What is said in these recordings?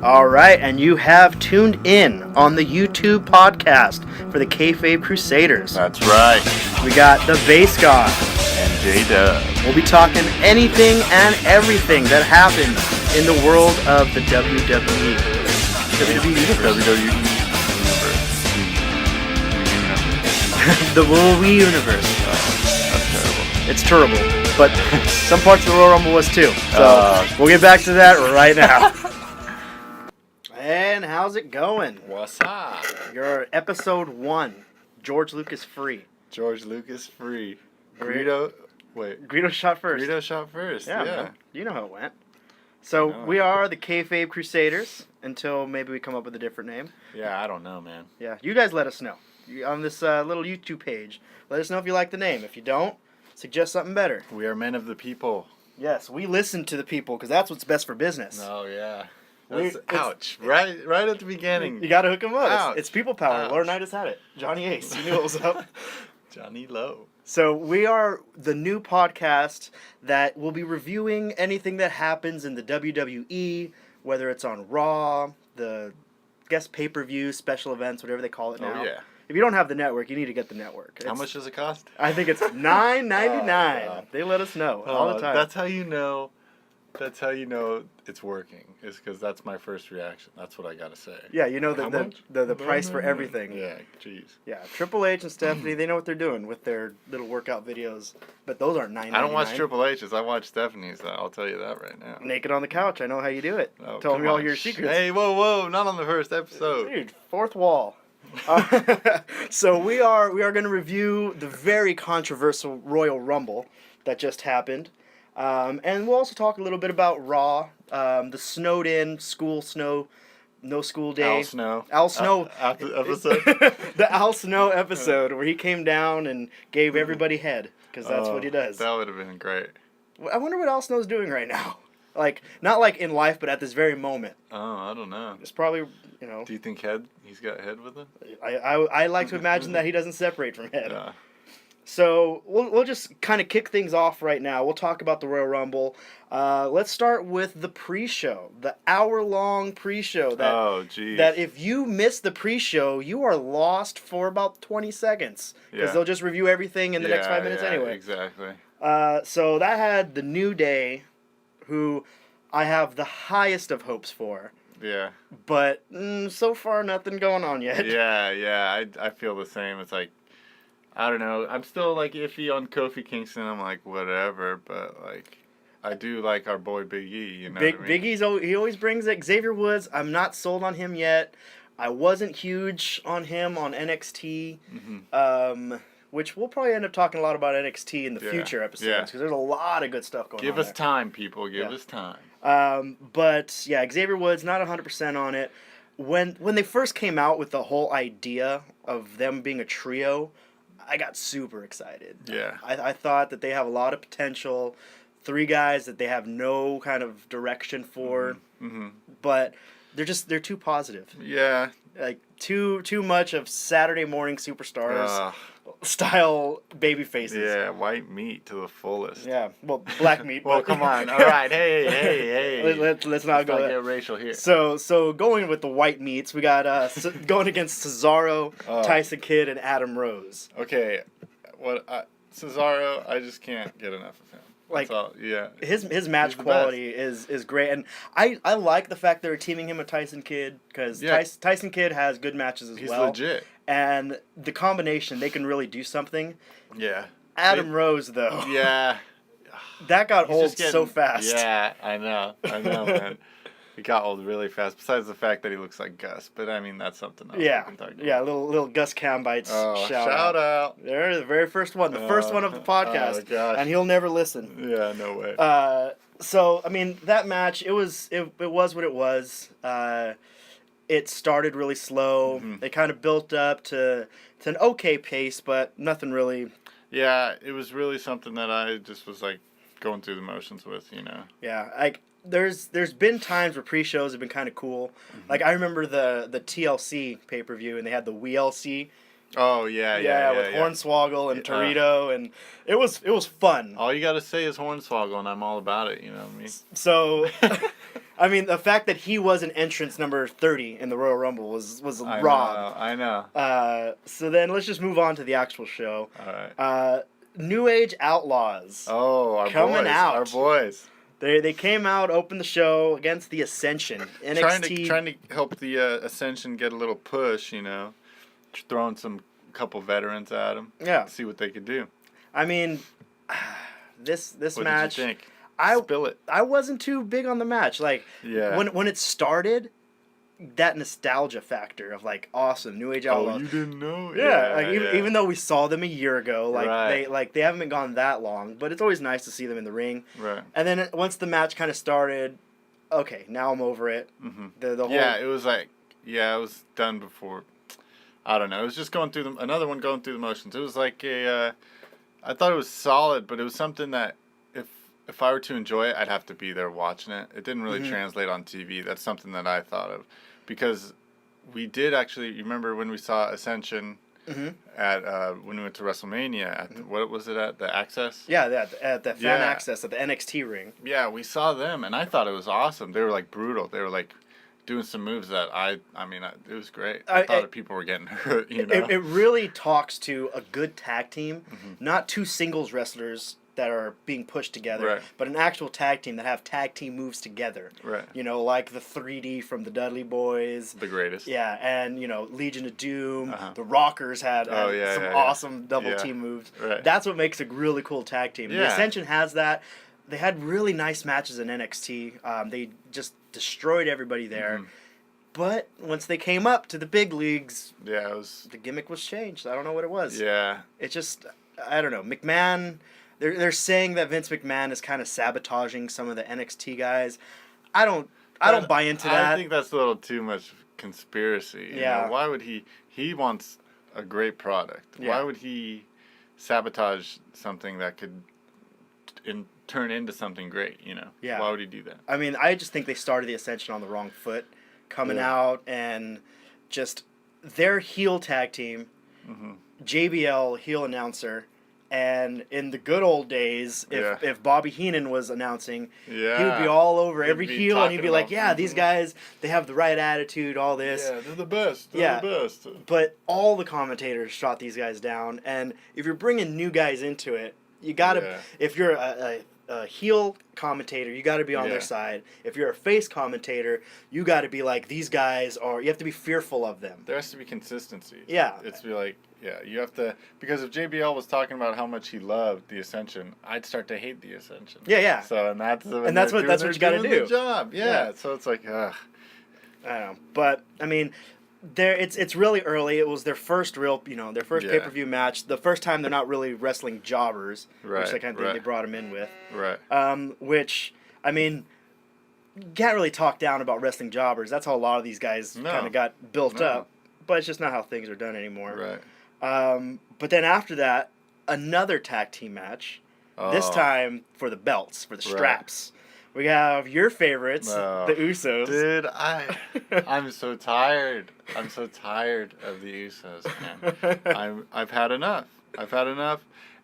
All right, and you have tuned in on the YouTube podcast for the Kayfabe Crusaders. That's right. We got the Bass God. And J-Dub. We'll be talking anything and everything that happens in the world of the WWE. WWE universe. The Wii universe. That's terrible. It's terrible, but some parts of the Royal Rumble was too. So we'll get back to that right now. And how's it going? What's up? Your episode 1, George Lucas free. George Lucas free. Greedo shot first. Greedo shot first. Yeah. Man. You know how it went. So we are the Kayfabe Crusaders until maybe we come up with a different name. Yeah, I don't know, man. Yeah, you guys let us know. On this little YouTube page, let us know if you like the name. If you don't, suggest something better. We are men of the people. Yes, we listen to the people because that's what's best for business. Oh, yeah. Ouch. Right at the beginning. You got to hook them up. Ouch. It's people power. Ouch. Lauren Knight has had it. Johnny Ace. He knew what was up. Johnny Lowe. So we are the new podcast that will be reviewing anything that happens in the WWE, whether it's on Raw, the pay-per-view, special events, whatever they call it now. Oh, yeah. If you don't have the network, you need to get the network. How much does it cost? I think it's $9.99. They let us know all the time. That's how you know it's working. Is because that's my first reaction. That's what I gotta say. Yeah, you know the price for everything. Yeah, jeez. Yeah, Triple H and Stephanie, they know what they're doing with their little workout videos, but those aren't $9.99. I don't watch Triple H's. I watch Stephanie's. I'll tell you that right now. Naked on the couch. I know how you do it. Oh, Tell me all your secrets. Hey, whoa! Not on the first episode. Dude, fourth wall. So we are going to review the very controversial Royal Rumble that just happened. And we'll also talk a little bit about Raw, the snowed in no school day. Al Snow episode. The Al Snow episode where he came down and gave everybody head because that's what he does. That would have been great. I wonder what Al Snow's doing right now. Like, not like in life, but at this very moment. Oh, I don't know. It's probably, Do you think he's got head with him? I like to imagine that he doesn't separate from head. Yeah. So we'll just kind of kick things off right now. We'll talk about the Royal Rumble. Let's start with the pre-show, the hour-long pre-show. That if you miss the pre-show, you are lost for about 20 seconds because they'll just review everything in the next 5 minutes anyway. Exactly. So that had the New Day, who I have the highest of hopes for. Yeah. But so far, nothing going on yet. Yeah. I feel the same. It's like, I don't know. I'm still like iffy on Kofi Kingston. I'm like whatever, but like I do like our boy Big E. You know what I mean? Big E's he always brings it. Xavier Woods. I'm not sold on him yet. I wasn't huge on him on NXT, which we'll probably end up talking a lot about NXT in the future episodes because there's a lot of good stuff going on. Give us time, people. Give us time. But yeah, Xavier Woods not 100% on it. When they first came out with the whole idea of them being a trio, I got super excited. Yeah. I thought that they have a lot of potential. 3 guys that they have no kind of direction for. But they're too positive. Yeah. Like too much of Saturday morning superstars style baby faces. Yeah, white meat to the fullest. Yeah. Well, black meat. Well, come on. All right. Hey. Let's not go get racial here. So going with the white meats, we got going against Cesaro, Tyson Kidd, and Adam Rose. Okay, Cesaro, I just can't get enough of him. Like, yeah. His match quality is great, and I like the fact they're teaming him with Tyson Kidd because Tyson Kidd has good matches as well. He's legit. And the combination, they can really do something. Yeah. Adam Rose, though. Yeah. That got old so fast. Yeah, I know, man. He got old really fast, besides the fact that he looks like Gus. But, I mean, that's something else. Yeah, little Gus Cambites shout out. They're the very first one. The first one of the podcast. Oh, gosh. And he'll never listen. Yeah, no way. So, I mean, that match, it was what it was. It started really slow. It kind of built up to an okay pace, but nothing really. Yeah, it was really something that I just was, like, going through the motions with, Yeah, like, there's been times where pre-shows have been kind of cool. Like, I remember the TLC pay-per-view, and they had the WLC. Oh, yeah. With Hornswoggle and Torito, and it was fun. All you got to say is Hornswoggle, and I'm all about it, you know what I mean? So, I mean, the fact that he was an entrance number 30 in the Royal Rumble was robbed. I know. So then let's just move on to the actual show. All right. New Age Outlaws. Oh, our boys. They came out, opened the show against the Ascension. NXT. Trying to help the Ascension get a little push, throwing couple veterans at them. Yeah. See what they could do. I mean, this what match. What did you think? Spill it. I wasn't too big on the match. Like, when it started, that nostalgia factor of like, awesome, New Age Outlaws. Oh, you didn't know? Yeah, even though we saw them a year ago, they haven't been gone that long, but it's always nice to see them in the ring. Right. And then once the match kind of started, okay, now I'm over it. Mm-hmm. The whole it was like, it was done before. I don't know. It was just another one going through the motions. It was like I thought it was solid, but it was something that if I were to enjoy it, I'd have to be there watching it. It didn't really translate on TV. That's something that I thought of. Because we did actually, you remember when we saw Ascension at when we went to WrestleMania at what was it at the Access? Yeah, at the Fan Access at the NXT ring. Yeah, we saw them, and I thought it was awesome. They were like brutal. They were like doing some moves that it was great. I thought people were getting hurt. It really talks to a good tag team, not two singles wrestlers that are being pushed together, but an actual tag team that have tag team moves together. Right. Like the 3D from the Dudley Boys. The greatest. Yeah, and, Legion of Doom. The Rockers had awesome double team moves. Right. That's what makes a really cool tag team. Yeah. The Ascension has that. They had really nice matches in NXT. They just destroyed everybody there. But once they came up to the big leagues, the gimmick was changed. I don't know what it was. Yeah. It just, I don't know. McMahon... They're saying that Vince McMahon is kind of sabotaging some of the NXT guys. I don't buy into that. I think that's a little too much conspiracy. Yeah. Why would he wants a great product. Yeah. Why would he sabotage something that could turn into something great, Yeah. Why would he do that? I mean, I just think they started the Ascension on the wrong foot, coming out and just their heel tag team, JBL heel announcer. And in the good old days, if Bobby Heenan was announcing, he would be all over every heel, and he'd be like, these guys, they have the right attitude, all this. Yeah, they're the best. They're the best. But all the commentators shot these guys down, and if you're bringing new guys into it, you gotta, if you're a heel commentator, you gotta be on their side. If you're a face commentator, you gotta be like, these guys are, you have to be fearful of them. There has to be consistency. Yeah. It's be like, you have to, because if JBL was talking about how much he loved the Ascension, I'd start to hate the Ascension. Yeah. So, that's what you gotta do. The job. Yeah. So it's like, ugh. I don't know. But, I mean, it's really early. It was their first their first pay-per-view match. The first time they're not really wrestling jobbers, which they they brought them in with. Right. Which, I mean, you can't really talk down about wrestling jobbers. That's how a lot of these guys kind of got built up. But it's just not how things are done anymore. Right. But then after that, another tag team match. This time for the belts, for the straps. We have your favorites, the Usos. Dude, I'm so tired. I'm so tired of the Usos, man. I've had enough.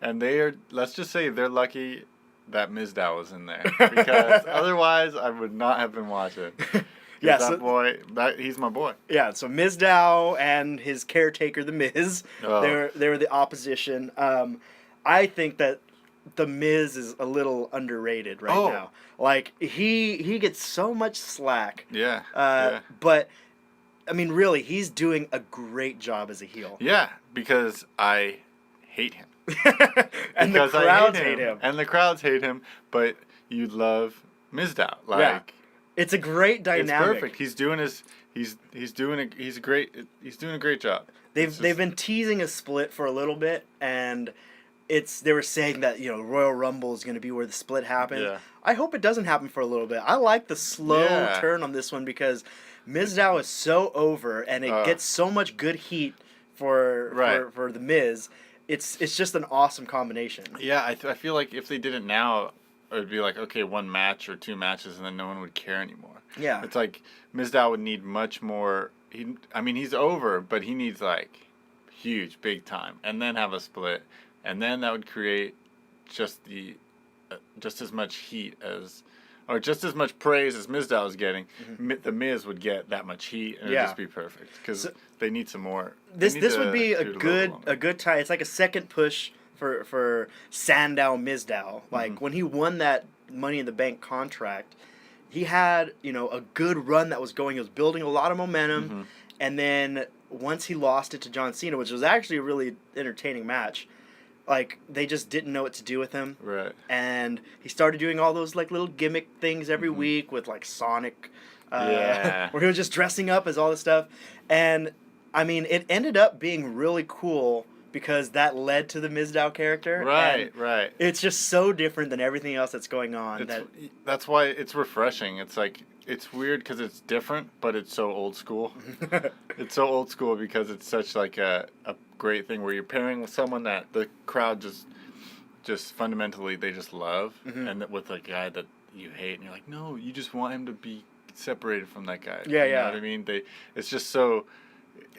And let's just say they're lucky that Mizdow was in there. Because otherwise I would not have been watching. Yeah, he's my boy. Yeah, so Mizdow and his caretaker, The Miz, they were the opposition. I think that The Miz is a little underrated right now. Like, he gets so much slack. Yeah. But, I mean, really, he's doing a great job as a heel. Yeah, because I hate him. And the crowds hate him. And the crowds hate him, but you love Mizdow. It's a great dynamic. It's perfect. He's doing a great job. They've been teasing a split for a little bit, and they were saying that Royal Rumble is going to be where the split happens. Yeah. I hope it doesn't happen for a little bit. I like the slow turn on this one because Mizdow is so over, and it gets so much good heat for the Miz. It's just an awesome combination. Yeah, I feel like if they did it now, it would be like, okay, one match or two matches, and then no one would care anymore. Yeah. It's like Mizdow would need much more. He's over, but he needs like huge, big time, and then have a split, and then that would create just as much heat as or just as much praise as Mizdow was getting, the Miz would get that much heat, and it'd just be perfect because they need some more. This would be a good time. It's like a second push for Sandow Mizdow. Like when he won that Money in the Bank contract, he had a good run that was going. He was building a lot of momentum, and then once he lost it to John Cena, which was actually a really entertaining match, like they just didn't know what to do with him. Right. And he started doing all those like little gimmick things every week with like Sonic, where he was just dressing up as all this stuff. And I mean, it ended up being really cool because that led to the Mizdow character. Right, and right. It's just so different than everything else that's going on. That's why it's refreshing. It's like, it's weird because it's different, but it's so old school. It's so old school because it's such like a great thing where you're pairing with someone that the crowd just fundamentally they just love, and with a guy that you hate, and you're like, no, you just want him to be separated from that guy. Yeah, you know what I mean? It's just so.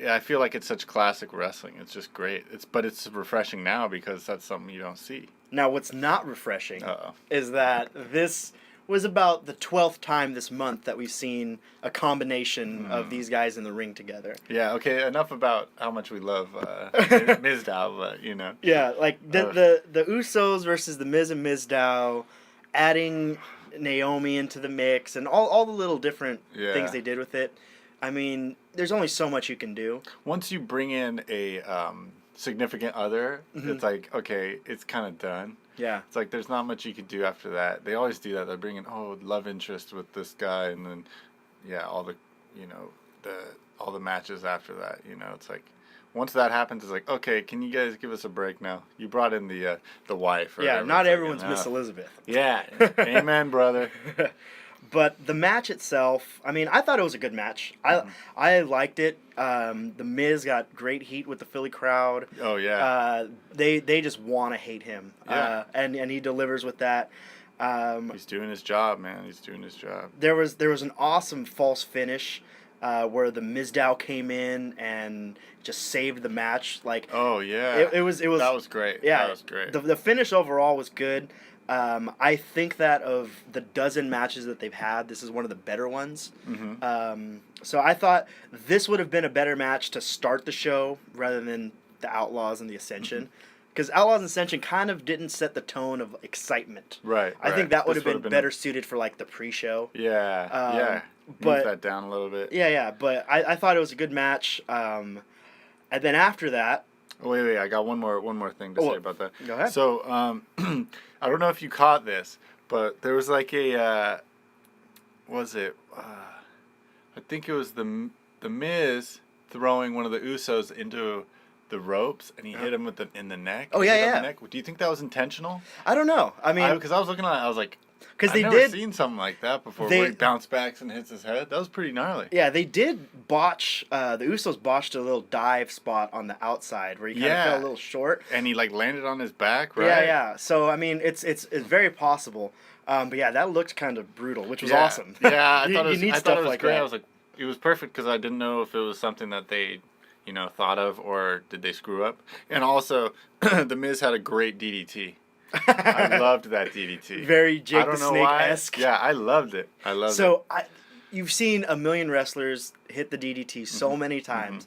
I feel like it's such classic wrestling. It's just great. But it's refreshing now because that's something you don't see. Now, what's not refreshing is that this was about the 12th time this month that we've seen a combination of these guys in the ring together. Yeah, okay, enough about how much we love Mizdow, but, Yeah, like the Usos versus the Miz and Mizdow, adding Naomi into the mix, and all the little different things they did with it. I mean, there's only so much you can do. Once you bring in a significant other, it's like, okay, it's kind of done. Yeah. It's like there's not much you could do after that. They always do that. They bring in, love interest with this guy, and then, all the, all the matches after that. It's like, once that happens, it's like, okay, can you guys give us a break now? You brought in the wife. Or whatever. Not everyone's Miss Elizabeth. Yeah. Amen, brother. But the match itself, I mean, I thought it was a good match. I liked it. The Miz got great heat with the Philly crowd. Oh yeah. They just want to hate him. Yeah. And he delivers with that. He's doing his job, man. He's doing his job. There was an awesome false finish where the Mizdow came in and just saved the match. Like. Oh yeah. It was. That was great. Yeah. That was great. The finish overall was good. I think that of the dozen matches that they've had, this is one of the better ones. So I thought this would have been a better match to start the show rather than the Outlaws and the Ascension. Because Outlaws and Ascension kind of didn't set the tone of excitement. Right. I think that would have been better suited for like the pre-show. Yeah. Move that down a little bit. Yeah. But I thought it was a good match. And then after that. Wait! I got one more thing to say about that. Go ahead. So, I don't know if you caught this, but there was like I think it was the Miz throwing one of the Usos into the ropes, and he hit him in the neck. Oh yeah. The neck. Do you think that was intentional? I don't know. I mean, because I was looking at it, I was like. Because I've never seen something like that before, where he bounce backs and hits his head. That was pretty gnarly. Yeah, they did botch. The Usos botched a little dive spot on the outside where he kind of fell a little short, and he like landed on his back, right? Yeah. So I mean, it's very possible. But yeah, that looked kind of brutal, which was awesome. Yeah, I thought it was great. That. I was like, it was perfect because I didn't know if it was something that they, thought of, or did they screw up. And also, the Miz had a great DDT. I loved that DDT. Very Jake the Snake-esque. Yeah, I loved it. So you've seen a million wrestlers hit the DDT so many times.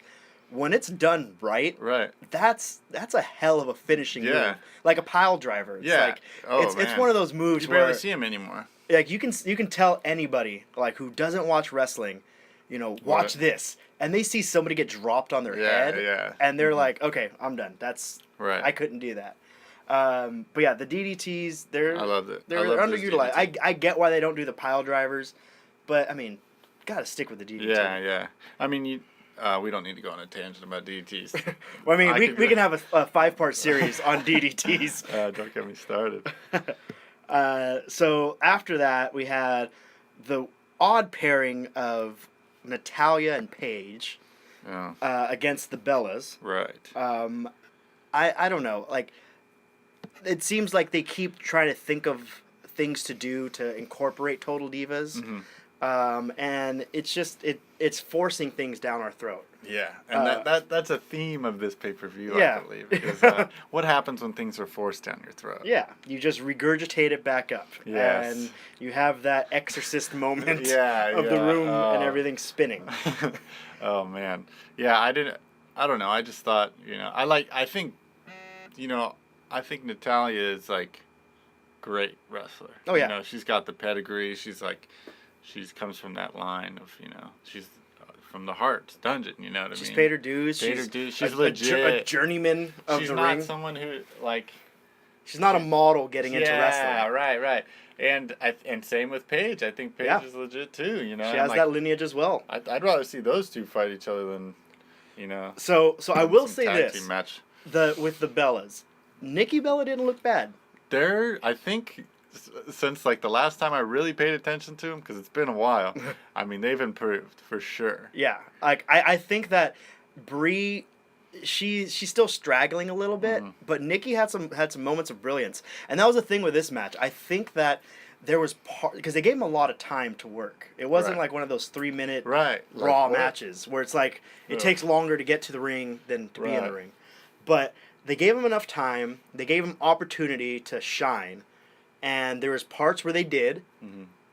When it's done right, that's a hell of a finishing move. Like a pile driver. It's it's one of those moves you barely see him anymore. Like you can tell anybody like who doesn't watch wrestling, watch this, and they see somebody get dropped on their head, and they're like, okay, I'm done. That's I couldn't do that. But yeah, the DDTs, I loved it. They're underutilized. I get why they don't do the pile drivers, but I mean, gotta stick with the DDT. Yeah. I mean, we don't need to go on a tangent about DDTs. Well, I mean, we can have a 5-part series on DDTs. Don't get me started. So after that, we had the odd pairing of Natalya and Paige against the Bellas. Right. I don't know, like. It seems like they keep trying to think of things to do to incorporate Total Divas, and it's just it's forcing things down our throat. Yeah, and that's a theme of this pay-per-view, yeah. I believe. Because what happens when things are forced down your throat? Yeah, you just regurgitate it back up. Yes. And you have that exorcist moment Yeah, of the room and oh. everything spinning. Oh, man. Yeah, I don't know, I just thought, I think Natalia is, like, great wrestler. Oh, yeah. She's got the pedigree, she's comes from that line of, she's from the Hearts Dungeon, you know what I mean? She's paid her dues. She's legit. A journeyman of she's the not ring. Someone who, like... She's not a model getting into wrestling. Yeah, right. And same with Paige. I think Paige is legit too, She has that lineage as well. I'd rather see those two fight each other than, So I will say tag this. Team match. With the Bellas. Nikki Bella didn't look bad. I think... Since like the last time I really paid attention to them, because it's been a while, I mean they've improved for sure. Yeah, like I think that Brie, she's still straggling a little bit, but Nikki had some moments of brilliance, and that was the thing with this match. I think that there was because they gave him a lot of time to work. It wasn't like one of those 3-minute Raw matches where it's like it takes longer to get to the ring than to be in the ring, but they gave him enough time. They gave him opportunity to shine. And there was parts where they did,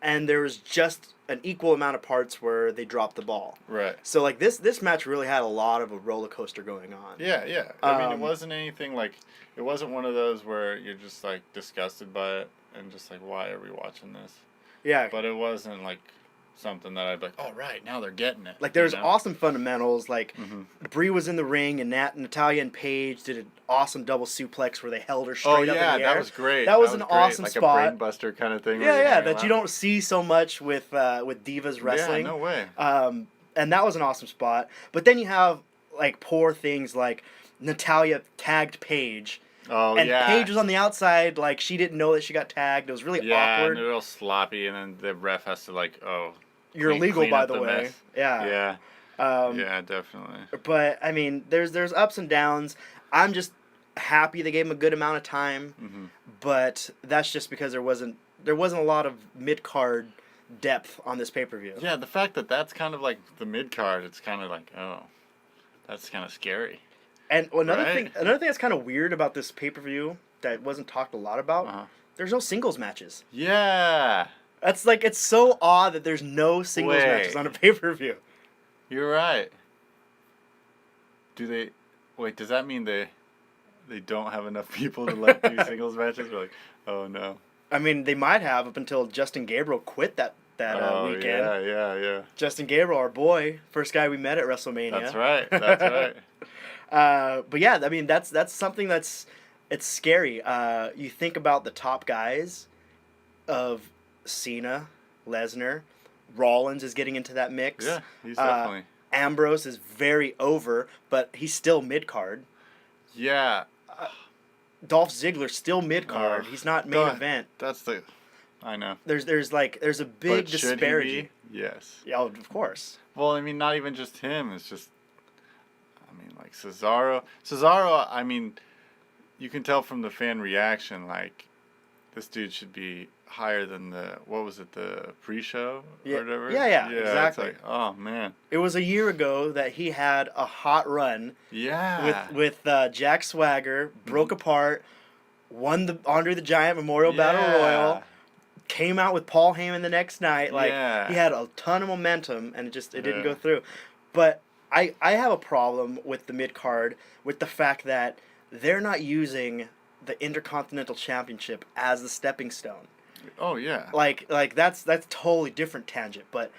and there was just an equal amount of parts where they dropped the ball. Right. So like this match really had a lot of a roller coaster going on. Yeah. I mean, it wasn't anything like it wasn't one of those where you're just like disgusted by it and just like, why are we watching this? Yeah. But it wasn't like something that I'd be like, oh right, now they're getting it. Like there's awesome fundamentals. Like Brie was in the ring and Natalia and Paige did an awesome double suplex where they held her straight up in the air. That was great. That was an awesome like spot. Like a brainbuster kind of thing. Yeah, that you don't see so much with divas wrestling. Yeah, no way. And that was an awesome spot. But then you have like poor things like Natalia tagged Paige. Oh, and Paige was on the outside, like she didn't know that she got tagged. It was really awkward. Yeah, and a little sloppy, and then the ref has to like, you're illegal, by the way. Mess. Yeah. Yeah, definitely. But I mean, there's ups and downs. I'm just happy they gave him a good amount of time, but that's just because there wasn't a lot of mid card depth on this pay-per-view. Yeah, the fact that that's kind of like the mid card, it's kind of like, that's kind of scary. And another thing that's kind of weird about this pay-per-view that wasn't talked a lot about, there's no singles matches. Yeah. That's like, it's so odd that there's no singles matches on a pay-per-view. You're right. Does that mean they don't have enough people to like do singles matches? We're like, oh no. I mean, they might have up until Justin Gabriel quit that weekend. Yeah. Justin Gabriel, our boy, first guy we met at WrestleMania. That's right. But yeah, I mean, that's something it's scary. You think about the top guys of Cena, Lesnar, Rollins is getting into that mix. Yeah, he's definitely. Ambrose is very over, but he's still mid-card. Yeah. Dolph Ziggler's still mid-card. He's not main event. I know. There's a big disparity. Should he be? Yes. Yeah, of course. Well, I mean, not even just him. It's just, I mean, like Cesaro. Cesaro, I mean, you can tell from the fan reaction, like, this dude should be higher than the pre-show or whatever. Yeah, exactly. It's like, oh man. It was a year ago that he had a hot run. Yeah. With Jack Swagger, broke apart, won the Andre the Giant Memorial Battle Royal, came out with Paul Heyman the next night. Like he had a ton of momentum, and it didn't go through. But I have a problem with the mid card with the fact that they're not using the Intercontinental Championship as the stepping stone. Oh yeah. Like that's totally different tangent, but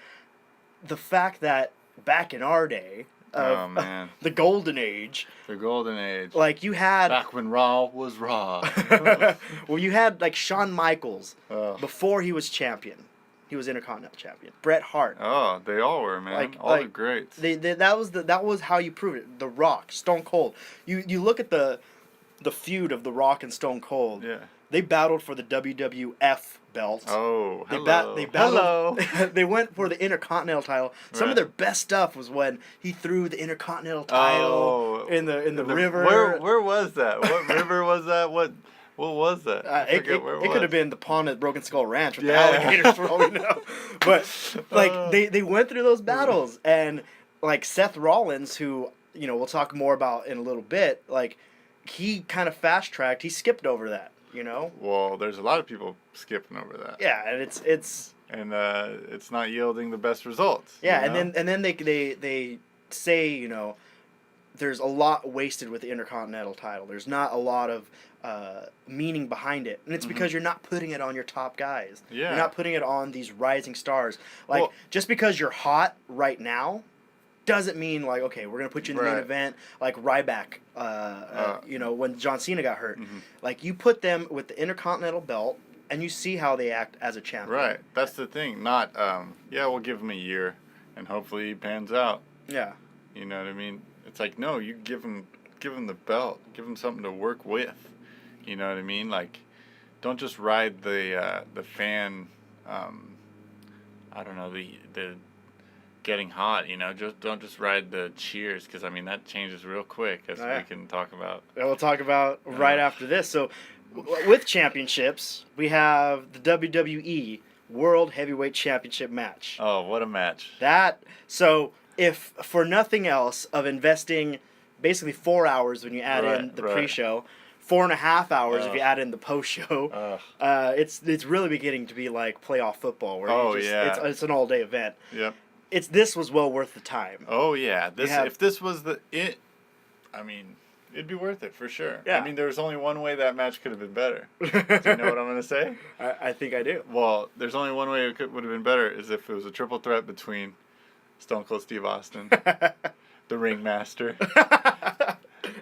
the fact that back in our day, the golden age. The golden age. Like you had back when Raw was Raw. well, you had like Shawn Michaels before he was champion. He was Intercontinental Champion. Bret Hart. Oh, they all were, man. All the greats. That was how you proved it. The Rock, Stone Cold. You look at the feud of The Rock and Stone Cold. Yeah. They battled for the WWF belt. Oh, They battled. They went for the Intercontinental title. Some of their best stuff was when he threw the Intercontinental title in the river. Where was that? What river was that? What was that? It could have been the pond at Broken Skull Ranch with the alligators for all we know. But like they went through those battles, and like Seth Rollins, who, you know, we'll talk more about in a little bit, like, he kind of fast-tracked, he skipped over that, you know? Well, there's a lot of people skipping over that. Yeah, and it's and it's not yielding the best results. Yeah, you know? and then they say, you know, there's a lot wasted with the Intercontinental title. There's not a lot of meaning behind it, and it's because you're not putting it on your top guys. Yeah. You're not putting it on these rising stars. Like, Well, just because you're hot right now doesn't mean, like, okay, we're gonna put you in the main event, like Ryback. You know, when John Cena got hurt, like, you put them with the Intercontinental belt, and you see how they act as a champion. Right. That's the thing. Not yeah, we'll give him a year, and hopefully he pans out. Yeah. You know what I mean? It's like, no, you give him the belt, give him something to work with. You know what I mean? Like, don't just ride the fan. I don't know, the getting hot. You know, don't just ride the cheers, because I mean that changes real quick, as we can talk about. And we'll talk about right after this. So, with championships, we have the WWE World Heavyweight Championship match. Oh, what a match! So if for nothing else of investing basically 4 hours when you add in the pre-show, 4.5 hours if you add in the post-show, it's really beginning to be like playoff football, where it's an all-day event. Yep. This was well worth the time. Oh yeah, if this was I mean, it'd be worth it for sure. Yeah. I mean, there was only one way that match could have been better. Do you know what I'm gonna say? I think I do. Well, there's only one way it would have been better, is if it was a triple threat between Stone Cold Steve Austin, the Ringmaster,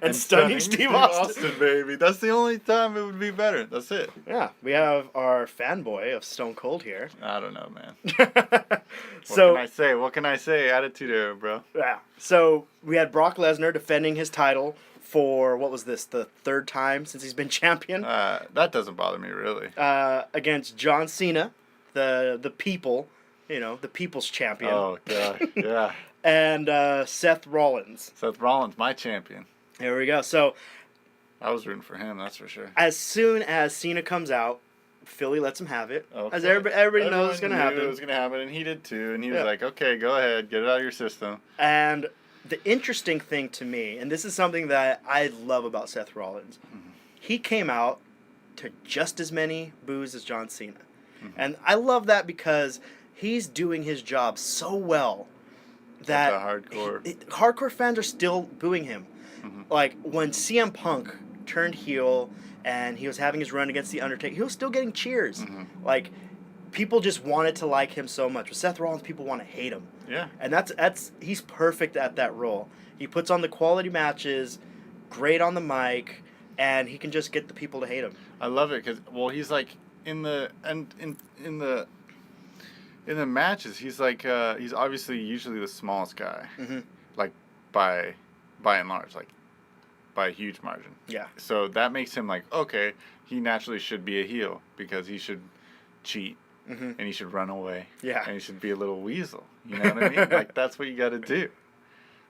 and Stunning Steve Austin, baby. That's the only time it would be better. That's it. Yeah, we have our fanboy of Stone Cold here. I don't know, man. What can I say? Attitude era, bro. Yeah. So we had Brock Lesnar defending his title for, what was this, the third time since he's been champion? That doesn't bother me, really. Against John Cena, the people, you know, the people's champion. Oh, God, yeah. And Seth Rollins. Seth Rollins, my champion. There we go. So I was rooting for him, that's for sure. As soon as Cena comes out, Philly lets him have it. Okay. As everybody knows it's going to happen. It was going to happen, and he did too. And he was like, okay, go ahead, get it out of your system. And the interesting thing to me, and this is something that I love about Seth Rollins, he came out to just as many boos as John Cena. And I love that because he's doing his job so well that hardcore fans are still booing him. Like, when CM Punk turned heel and he was having his run against The Undertaker, he was still getting cheers. Like, people just wanted to like him so much. With Seth Rollins, people want to hate him. Yeah. And he's perfect at that role. He puts on the quality matches, great on the mic, and he can just get the people to hate him. I love it because, well, he's like in the matches, he's like he's obviously usually the smallest guy, like by and large, like by a huge margin. Yeah. So that makes him like, okay, he naturally should be a heel because he should cheat and he should run away. Yeah. And he should be a little weasel. You know what I mean? Like, that's what you got to do.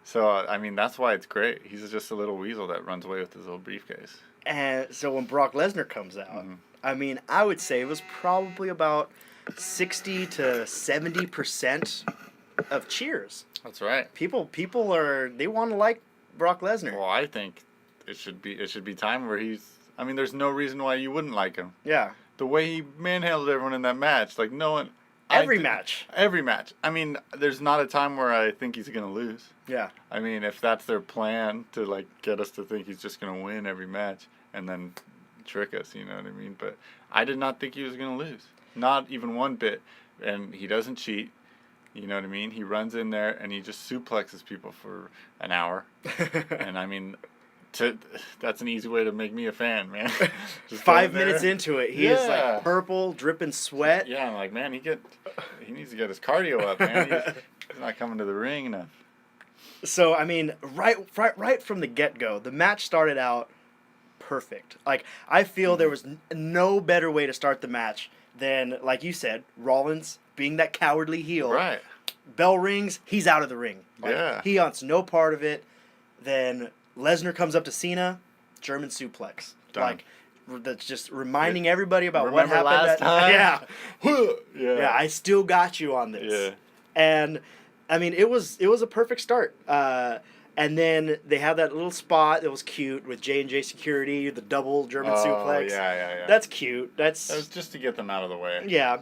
So I mean, that's why it's great. He's just a little weasel that runs away with his little briefcase. And so when Brock Lesnar comes out, I mean, I would say it was probably about 60 to 70% of cheers. That's right. People they want to like Brock Lesnar. Well, I think it should be time where I mean, there's no reason why you wouldn't like him. Yeah. The way he manhandled everyone in that match, like no one. Every match. I mean, there's not a time where I think he's gonna lose. Yeah. I mean, if that's their plan to like get us to think he's just gonna win every match and then trick us, you know what I mean? But I did not think he was gonna lose, not even one bit. And he doesn't cheat. You know what I mean? He runs in there and he just suplexes people for an hour. And I mean, that's an easy way to make me a fan, man. Just 5 minutes into it, he is like purple, dripping sweat. Yeah, I'm like, man, he needs to get his cardio up, man. He's not coming to the ring enough. So I mean, right from the get-go, the match started out perfect. Like, I feel there was no better way to start the match than, like you said, Rollins being that cowardly heel. Right. Bell rings, he's out of the ring. Like, he wants no part of it. Then Lesnar comes up to Cena, German suplex. Done. Like, that's just reminding everybody about what happened last time? Yeah. Yeah, I still got you on this. Yeah. And I mean, it was a perfect start. And then they had that little spot that was cute with J&J Security, the double German suplex. Yeah. That's cute. That was just to get them out of the way. Yeah.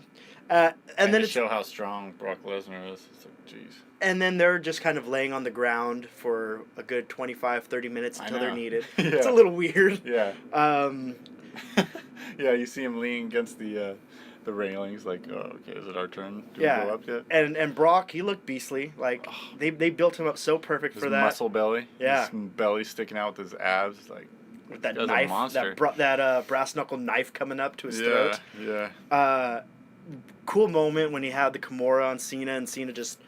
And then to show how strong Brock Lesnar is. It's like, jeez. And then they're just kind of laying on the ground for a good 25, 30 minutes until they're needed. Yeah. It's a little weird. Yeah. Yeah, you see him leaning against the railings, like, oh, okay, is it our turn? Do we go up yet? And Brock, he looked beastly. Like, they built him up so perfect for that. Muscle belly. Yeah. His belly sticking out with his abs, like. With that knife, that brass knuckle knife coming up to his throat. Yeah. Cool moment when he had the Kimura on Cena, and Cena just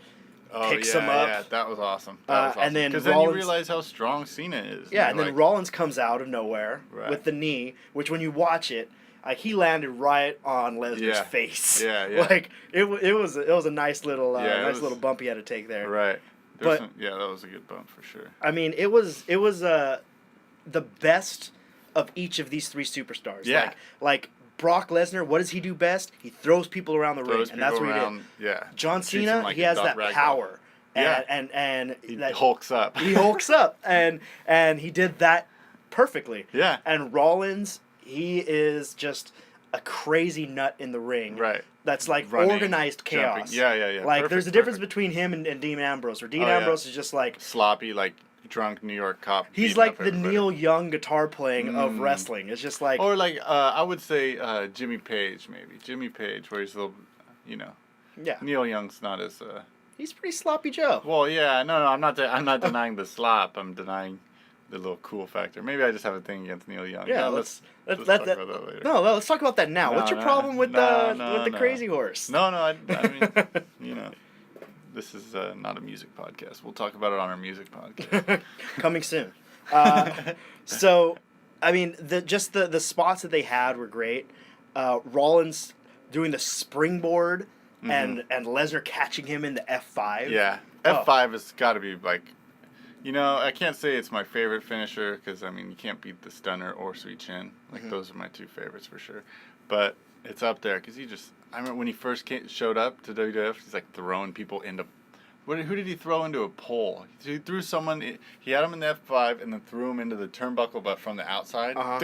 picks him up. Yeah, that was awesome. And then because then you realize how strong Cena is. Yeah, and then Rollins comes out of nowhere with the knee, which when you watch it, he landed right on Lesnar's face. Yeah. Like it was a nice little little bump he had to take there. Right. That was a good bump for sure. I mean, it was the best of each of these three superstars. Yeah. Like Brock Lesnar, what does he do best? He throws people around the ring, and that's what he did. Yeah. John Cena, he has that power. And he hulks up. He hulks up, and he did that perfectly. Yeah. And Rollins, he is just a crazy nut in the ring. Right. That's like running, organized chaos. Jumping. Yeah. Like there's a difference between him and Dean Ambrose. Where Dean Ambrose is just like sloppy, like drunk New York cop. He's like the Neil Young guitar playing of wrestling. It's just like, or like I would say Jimmy Page, maybe Jimmy Page, where he's a little, Yeah. Neil Young's not as. He's pretty sloppy Joe. Well, yeah, no, I'm not denying the slop. I'm denying the little cool factor. Maybe I just have a thing against Neil Young. Yeah, let's talk about that later. No, let's talk about that now. What's your problem with the Crazy Horse? No, I mean, this is not a music podcast. We'll talk about it on our music podcast. Coming soon. So, I mean, the spots that they had were great. Rollins doing the springboard and Lesnar catching him in the F5. Yeah, F5 has got to be like, I can't say it's my favorite finisher because, I mean, you can't beat the stunner or sweet chin. Like, those are my two favorites for sure. But it's up there because I remember when he first showed up to WWF, he's like throwing people into, who did he throw into a pole? He threw someone, he had him in the F5 and then threw him into the turnbuckle, but from the outside. I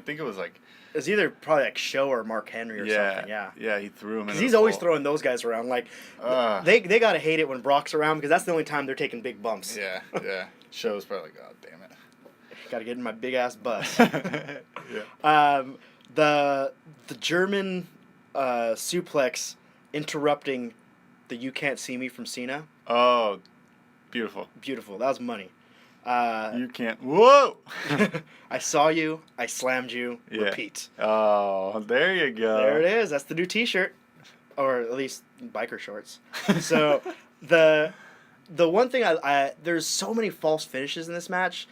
think it was like. It was either probably like Show or Mark Henry or something. Yeah, he threw him. Because he's always throwing those guys around. Like they gotta hate it when Brock's around because that's the only time they're taking big bumps. Yeah. Show's probably like, oh damn it. Gotta get in my big ass bus. Yeah. The German suplex interrupting the "You Can't See Me" from Cena. Oh, beautiful. Beautiful. That was money. You can't. Whoa! I saw you. I slammed you. Yeah. Repeat. Oh, there you go. There it is. That's the new T-shirt, or at least biker shorts. So the one thing there's so many false finishes in this match.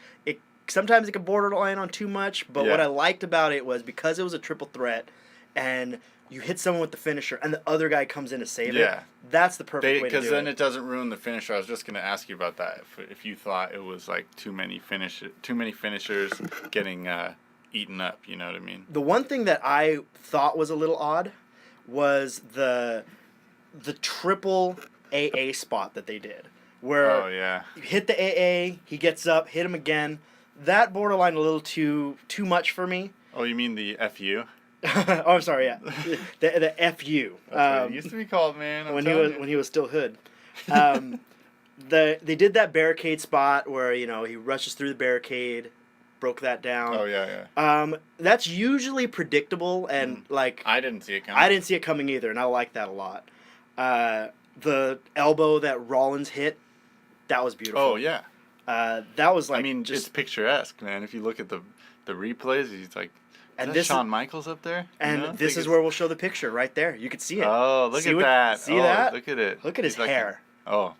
Sometimes it can borderline on too much, but what I liked about it was because it was a triple threat, and you hit someone with the finisher, and the other guy comes in to save it. That's the perfect way to do it. Because then it doesn't ruin the finisher. I was just going to ask you about that. If you thought it was like too many finishers getting eaten up, you know what I mean? The one thing that I thought was a little odd was the triple AA spot that they did, where you hit the AA, he gets up, hit him again. That borderline a little too much for me. Oh, you mean the FU? Oh, I'm sorry. Yeah, the FU. That's what it used to be called, man. When he was still Hood. They did that barricade spot where he rushes through the barricade, broke that down. Oh yeah. That's usually predictable and like I didn't see it coming. I didn't see it coming either, and I like that a lot. The elbow that Rollins hit, that was beautiful. Oh yeah. That was like. I mean, it's picturesque, man. If you look at the replays, he's like. And this Shawn Michaels up there? And this is where we'll show the picture right there. You can see it. Oh, look at that. See that? Look at it. Look at his hair.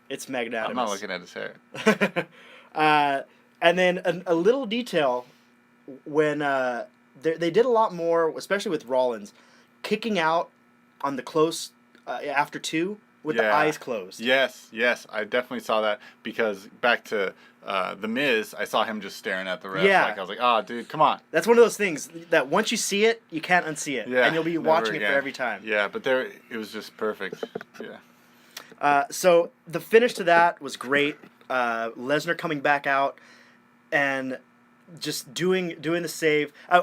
It's magnanimous. I'm not looking at his hair. And then a little detail when they did a lot more, especially with Rollins, kicking out on the close after 2 with the eyes closed. Yes. I definitely saw that because back to The Miz, I saw him just staring at the ref. Yeah. Like, I was like, oh, dude, come on. That's one of those things that once you see it, you can't unsee it. Yeah, and you'll be watching it for every time. Yeah, but it was just perfect. Yeah. So the finish to that was great. Lesnar coming back out and just doing the save. I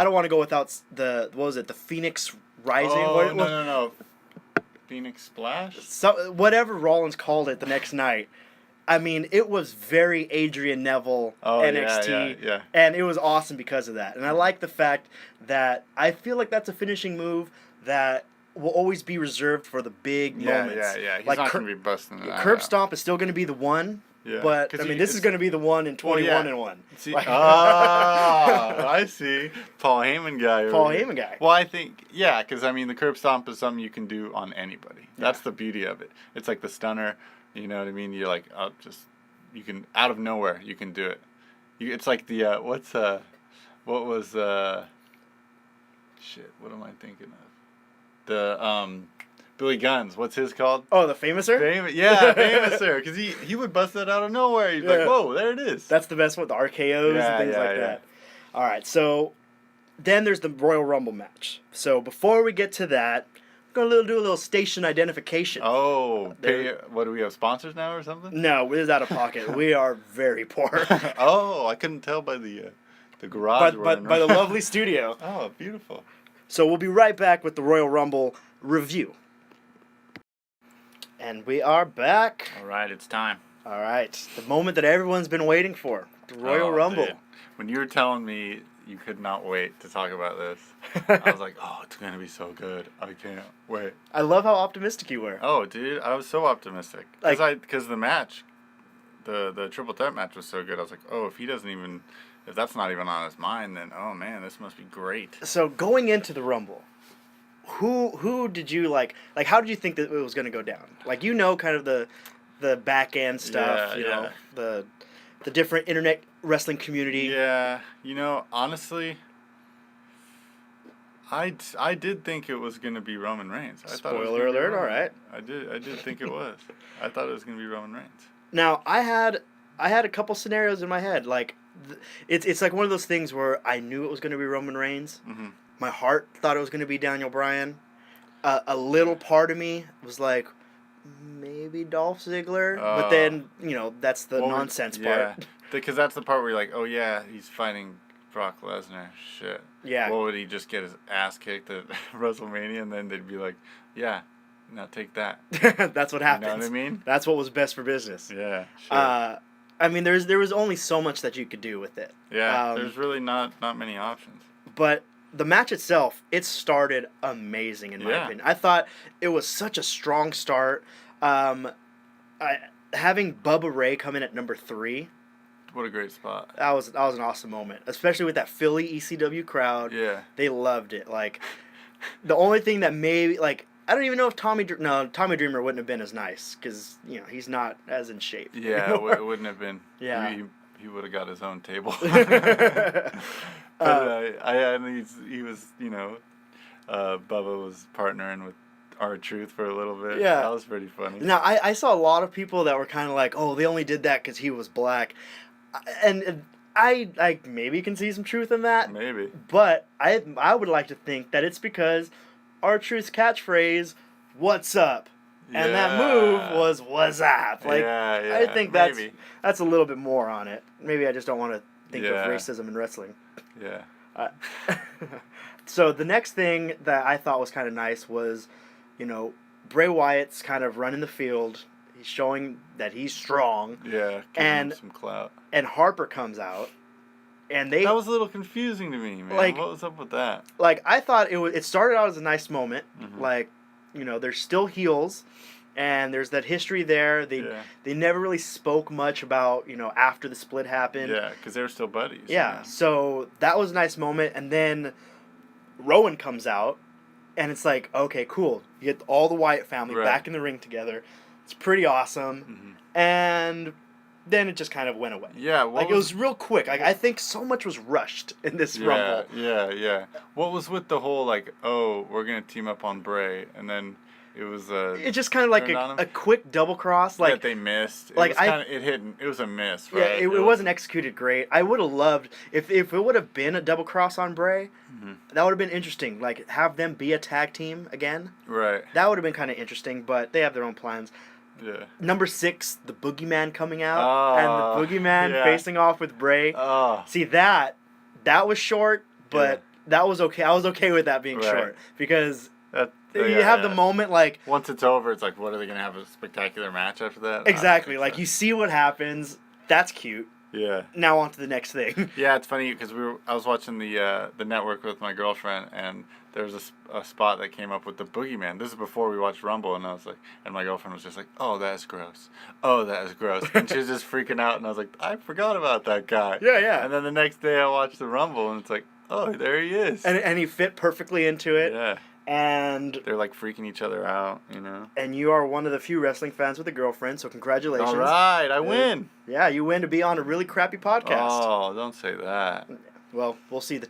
don't want to go without what was it? The Phoenix Rising. Oh, no. Phoenix Splash? So whatever Rollins called it the next night. I mean, it was very Adrian Neville NXT, yeah. And it was awesome because of that. And I like the fact that I feel like that's a finishing move that will always be reserved for the big moments. Yeah. He's not going to be busting that Curb out. Stomp is still going to be the one. Yeah. But, I mean, this is going to be the one in 21 and 1. See, I see. Paul Heyman guy. Well, I think, because, I mean, the curb stomp is something you can do on anybody. That's the beauty of it. It's like the stunner, you know what I mean? You're like, you can, out of nowhere, you can do it. It's like the, what am I thinking of? The, Billy Gunn's, what's his called? Oh, the Famouser? Famouser. Because he would bust that out of nowhere. He'd be like, whoa, there it is. That's the best one, the RKOs and things like that. All right, so then there's the Royal Rumble match. So before we get to that, we're going to do a little station identification. Oh, what do we have, sponsors now or something? No, it is out of pocket. We are very poor. Oh, I couldn't tell by the garage. By the lovely studio. Oh, beautiful. So we'll be right back with the Royal Rumble review. And we are back. All right, it's time. All right, the moment that everyone's been waiting for, the Royal Rumble. Dude. When you were telling me you could not wait to talk about this, I was like, oh, it's going to be so good. I can't wait. I love how optimistic you were. Oh, dude, I was so optimistic. Because the match, the triple threat match was so good. I was like, oh, if that's not even on his mind, then, oh, man, this must be great. So going into the Rumble, who did you like how did you think that it was going to go down? Like, kind of the back end stuff, you know, the different internet wrestling community. Yeah, honestly, I did think it was going to be Roman Reigns. Spoiler alert, all right. I did think it was. I thought it was going to be Roman Reigns. Now, I had a couple scenarios in my head. Like, it's like one of those things where I knew it was going to be Roman Reigns. Mm-hmm. My heart thought it was going to be Daniel Bryan. A little part of me was like, maybe Dolph Ziggler. But then, that's the nonsense part. Yeah, because that's the part where you're like, oh, yeah, he's fighting Brock Lesnar. Shit. Yeah. What would he just get his ass kicked at WrestleMania? And then they'd be like, yeah, now take that. That's what happens. You know what I mean? That's what was best for business. Yeah, sure. I mean, there was only so much that you could do with it. Yeah, there's really not many options. But the match itself, it started amazing in my opinion. I thought it was such a strong start. Having Bubba Ray come in at number 3. What a great spot. That was an awesome moment, especially with that Philly ECW crowd. Yeah. They loved it. Like, the only thing that maybe, like, I don't even know if Tommy Dreamer wouldn't have been as nice because, he's not as in shape. Yeah, it wouldn't have been. Yeah. He would have got his own table. But he was, Bubba was partnering with R-Truth for a little bit. Yeah. That was pretty funny. Now, I saw a lot of people that were kind of like, oh, they only did that because he was black. And I maybe can see some truth in that. Maybe. But I would like to think that it's because R-Truth's catchphrase, "What's up?" Yeah. And that move was "What's up?" Like, yeah, I think that's a little bit more on it. Maybe I just don't want to think of racism in wrestling. Yeah. So the next thing that I thought was kind of nice was, Bray Wyatt's kind of running the field. He's showing that he's strong. Yeah, giving him some clout. And Harper comes out, and that was a little confusing to me, man. Like, what was up with that? Like, I thought it started out as a nice moment. Mm-hmm. Like, they're still heels, and there's that history there. They never really spoke much about, after the split happened. Yeah, because they were still buddies. Yeah, so that was a nice moment, and then Rowan comes out, and it's like, okay, cool. You get all the Wyatt family back in the ring together. It's pretty awesome. Mm-hmm. And then it just kind of went away. Yeah. It was real quick. Like, I think so much was rushed in this Rumble. Yeah. What was with the whole, like, oh, we're going to team up on Bray, and then it was it just kind of like a quick double cross, like that they missed. It was a miss, right? Yeah, it wasn't executed great. I would have loved if it would have been a double cross on Bray. Mm-hmm. That would have been interesting. Like, have them be a tag team again. Right. That would have been kind of interesting, but they have their own plans. Yeah. Number 6, the Boogeyman coming out, and the Boogeyman facing off with Bray. See, that was short, but that was okay. I was okay with that being short because you have the moment like once it's over, it's like, what are they gonna have a spectacular match after that? Exactly. Like you see what happens. That's cute. Yeah. Now on to the next thing. Yeah, it's funny because I was watching the network with my girlfriend, and there was a spot that came up with the Boogeyman. This is before we watched Rumble, and I was like, and my girlfriend was just like, "Oh, that is gross. Oh, that is gross," and she was just freaking out, and I was like, "I forgot about that guy." Yeah. And then the next day, I watched the Rumble, and it's like, "Oh, there he is." And he fit perfectly into it. Yeah. And they're like freaking each other out, you know. And you are one of the few wrestling fans with a girlfriend, so congratulations. All right, I win. Yeah, you win to be on a really crappy podcast. Oh, don't say that. Well, we'll see. The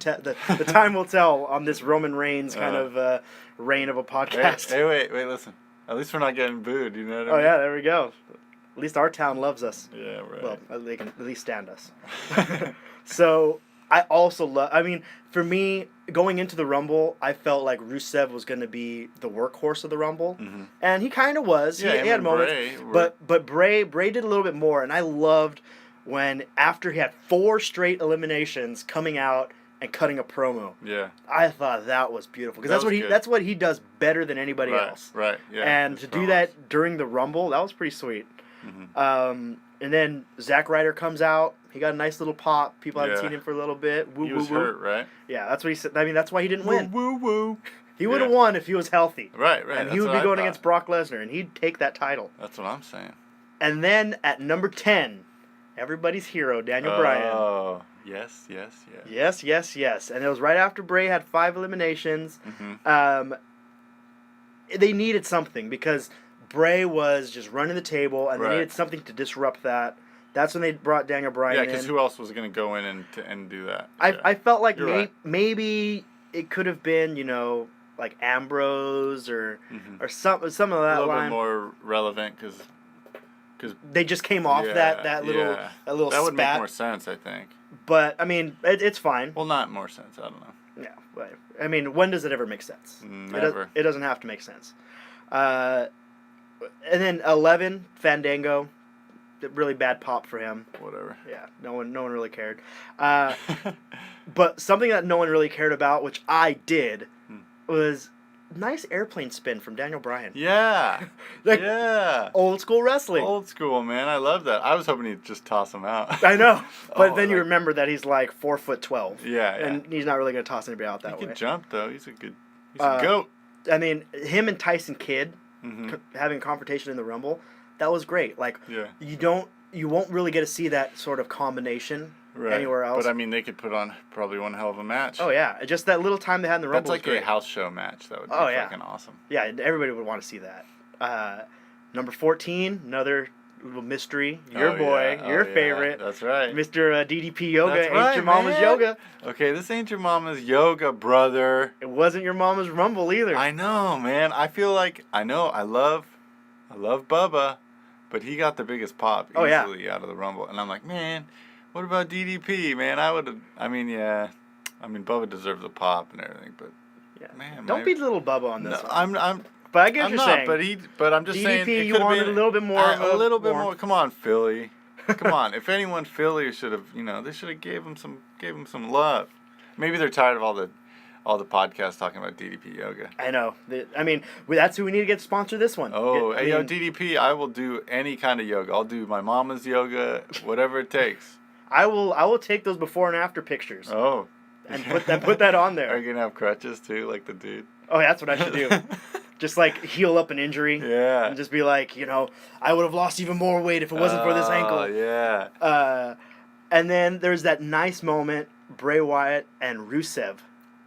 time will tell on this Roman Reigns kind of reign of a podcast. Hey, wait, listen. At least we're not getting booed, you know what I mean? Oh, yeah, there we go. At least our town loves us. Yeah, right. Well, they can at least stand us. So, I also love... I mean, for me, going into the Rumble, I felt like Rusev was going to be the workhorse of the Rumble. Mm-hmm. And he kind of was. Yeah, he had moments. But Bray did a little bit more, and I loved when, after he had 4 straight eliminations, coming out and cutting a promo. Yeah. I thought that was beautiful. Because that's what he does better than anybody else. Right, yeah. And to do that during the Rumble, that was pretty sweet. Mm-hmm. And then Zack Ryder comes out. He got a nice little pop. People haven't seen him for a little bit. Woo, he was hurt, right? Yeah, that's what he said. I mean, that's why he didn't win. Woo, woo, woo. He would have won if he was healthy. Right. And he would be going against Brock Lesnar, and he'd take that title. That's what I'm saying. And then at number 10, everybody's hero, Daniel Bryan. Oh, yes. Yes. And it was right after Bray had 5 eliminations. Mm-hmm. They needed something because Bray was just running the table, and they needed something to disrupt that. That's when they brought Daniel Bryan in. Yeah, because who else was going to go in and do that? I felt like maybe it could have been, like Ambrose or some of that line. A little bit more relevant because they just came off that little that spat. would make more sense, I think. But I mean, it's fine. Well, not more sense. I don't know. Yeah, but I mean, when does it ever make sense? Never. It doesn't have to make sense. And then 11, Fandango. Really bad pop for him. Whatever. Yeah, no one really cared. But something that no one really cared about, which I did, was nice airplane spin from Daniel Bryan. Yeah. Old school wrestling. Old school, man. I love that. I was hoping he'd just toss him out. I know. But then you remember that he's like 4'12". Yeah. And he's not really going to toss anybody out that way. He can jump, though. He's a goat. I mean, him and Tyson Kidd having a confrontation in the Rumble, that was great. Like, you won't really get to see that sort of combination anywhere else. But I mean, they could put on probably one hell of a match. Oh yeah, just that little time they had in the Rumble. That's like a house show match. That would be fucking awesome. Yeah, everybody would want to see that. Number 14, another little mystery. Your boy, your favorite. That's right. Mr. DDP Yoga. That's right, ain't your mama's yoga. Okay, this ain't your mama's yoga, brother. It wasn't your mama's Rumble either. I know, man. I feel like I love Bubba. But he got the biggest pop easily out of the Rumble. And I'm like, man, what about DDP, man? Bubba deserved the pop and everything, but man. Don't be little Bubba on this one. But I get what you're saying. But I'm just DDP, saying it you wanted a little bit more. A little bit more. Come on, Philly. Come on. If anyone, Philly should have, they should have gave him some love. Maybe they're tired of all the podcasts talking about DDP yoga. I know. That's who we need to get to sponsor this one. Oh, DDP, I will do any kind of yoga. I'll do my mama's yoga, whatever it takes. I will take those before and after pictures. Oh. And put that on there. Are you going to have crutches too, like the dude? Oh, that's what I should do. Just like heal up an injury. Yeah. And just be like, I would have lost even more weight if it wasn't for this ankle. Oh, yeah. And then there's that nice moment, Bray Wyatt and Rusev.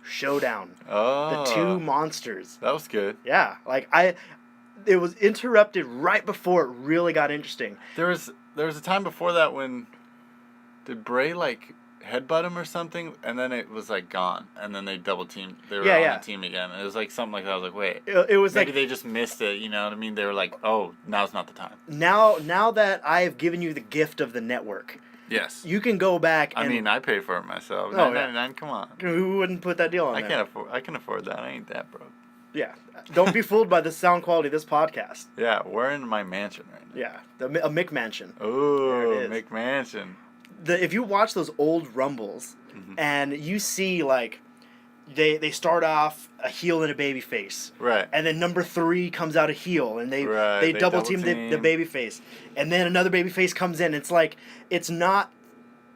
Showdown. Oh. The two monsters. That was good. Yeah. It was interrupted right before it really got interesting. There was a time before that when did Bray headbutt him or something, and then it was gone, and then they double teamed. They were on the team again, and it was something like that. I was like, wait, it was maybe they just missed it. You know what I mean? They were like, oh, now's not the time. Now that I have given you the gift of the network. Yes. You can go back and... I pay for it myself. Oh, $9.99, come on. Who wouldn't put that deal on there? I can afford that. I ain't that broke. Yeah. Don't be fooled by the sound quality of this podcast. Yeah, we're in my mansion right now. Yeah, a McMansion. Ooh, McMansion. If you watch those old Rumbles, and you see, like, they start off a heel and a baby face. Right. And then number 3 comes out a heel, and they double team the baby face. And then another baby face comes in. It's like, it's not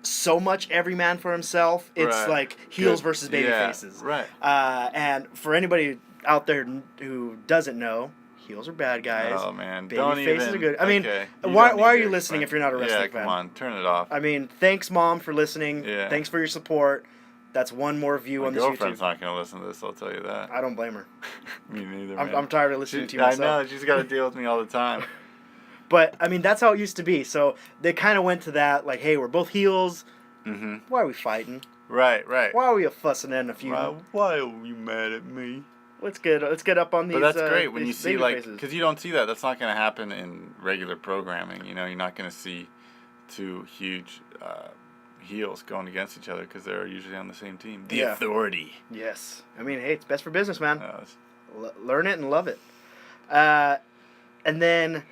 so much every man for himself. It's like heels versus baby faces. Right. And for anybody out there who doesn't know, heels are bad guys. Oh man, baby faces are good. I mean, why are you listening if you're not a wrestling fan? Yeah, come on, turn it off. I mean, thanks mom for listening. Yeah. Thanks for your support. That's one more view on this YouTube. My girlfriend's not going to listen to this, I'll tell you that. I don't blame her. Me neither, man. I'm tired of listening to you myself. I know, she's got to deal with me all the time. But, I mean, that's how it used to be. So, they kind of went to that, like, hey, we're both heels. Why are we fighting? Right. Why are we fussing and a feud? Why are you mad at me? Let's get up on these. But that's great when you see, like, faces. because you don't see that. That's not going to happen in regular programming. You know, you're not going to see 2 huge heels going against each other because they're usually on the same team. The Authority. Yes. I mean, hey, it's best for business, man. Oh, Learn it and love it. And then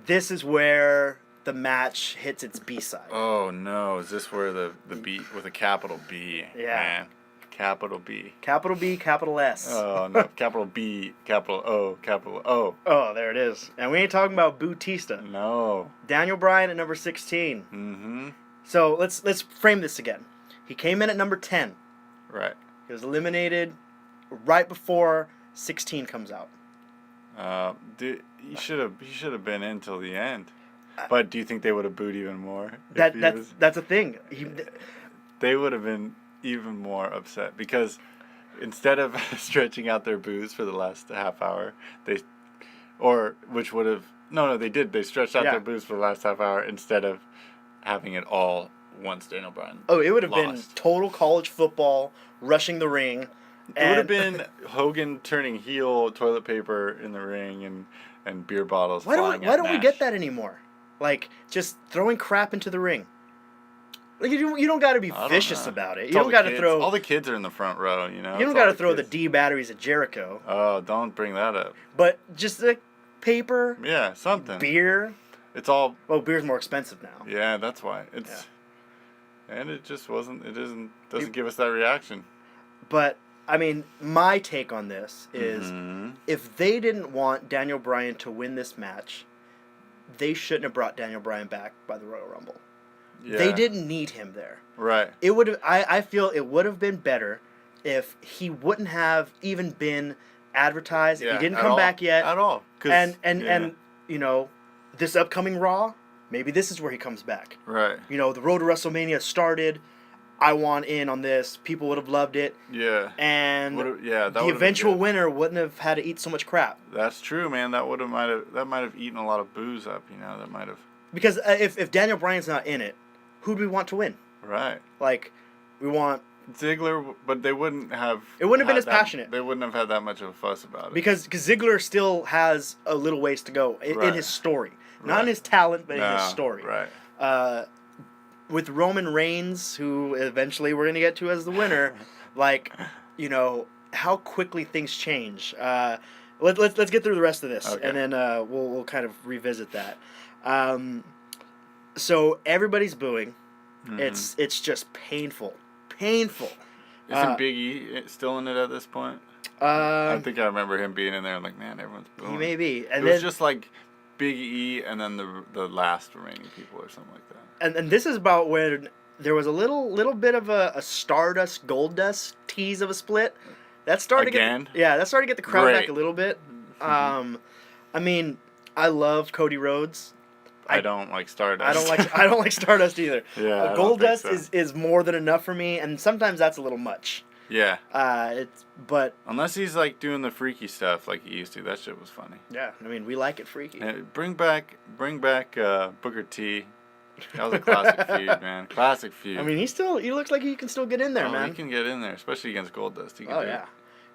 this is where the match hits its B-side. Oh, no. Is this where the B with a capital B? Yeah. Man. Capital B. Capital B, capital S. Oh, no. Capital B, capital O, capital O. Oh, there it is. And we ain't talking about Bautista. No. Daniel Bryan at number 16. Mm-hmm. So let's frame this again. He came in at number 10. Right. He was eliminated right before 16 comes out. Dude, he should have been in till the end. But do you think they would have booed even more? That's a thing. They would have been even more upset because instead of stretching out their boos for the last half hour, they stretched out their boos for the last half hour instead of having it all once Daniel Bryan. Oh, it would have been total college football, rushing the ring. It would have been Hogan turning heel, toilet paper in the ring, and beer bottles. Why don't we get that anymore? Like, just throwing crap into the ring. Like, you don't got to be vicious about it. You don't got to throw. All the kids are in the front row, you know. You don't got to throw the D batteries at Jericho. Oh, don't bring that up. But just like paper. Yeah, something. Beer. It's all. Well, beer's more expensive now. Yeah, that's why it's. Yeah. And it just wasn't. It doesn't give us that reaction. But I mean, my take on this is, if they didn't want Daniel Bryan to win this match, they shouldn't have brought Daniel Bryan back by the Royal Rumble. Yeah. They didn't need him there. Right. It would have. I feel it would have been better if he wouldn't have even been advertised. If he didn't come back yet at all. And you know, this upcoming Raw, maybe this is where he comes back. Right. You know, the road to WrestleMania started. I want in on this. People would have loved it. Yeah. And the eventual winner wouldn't have had to eat so much crap. That's true, man. That might have eaten a lot of booze up. You know, that might have. Because if Daniel Bryan's not in it, who do we want to win? Right. Like, we want Ziggler, but they wouldn't have. It wouldn't have been as passionate. They wouldn't have had that much of a fuss about it. Because Ziggler still has a little ways to go in his story, not in his talent, but in his story. Right. With Roman Reigns, who eventually we're gonna get to as the winner, like, you know, how quickly things change. Let's get through the rest of this, and then we'll kind of revisit that. So everybody's booing. Mm-hmm. It's just painful. Isn't Big E still in it at this point? I think I remember him being in there. I'm like, man, everyone's booing. He may be. And it was just like Big E and then the last remaining people or something like that. And this is about when there was a little bit of a Stardust Goldust tease of a split. That started again. That started to get the crowd back a little bit. I mean, I love Cody Rhodes. I don't like Stardust. I don't like Stardust either. Yeah, Goldust is more than enough for me, and sometimes that's a little much. Yeah. But unless he's like doing the freaky stuff like he used to, that shit was funny. Yeah, I mean, we like it freaky. Bring back Booker T. That was a classic feud, man. Classic feud. I mean, he looks like he can still get in there, man. He can get in there, especially against Goldust. He can do it.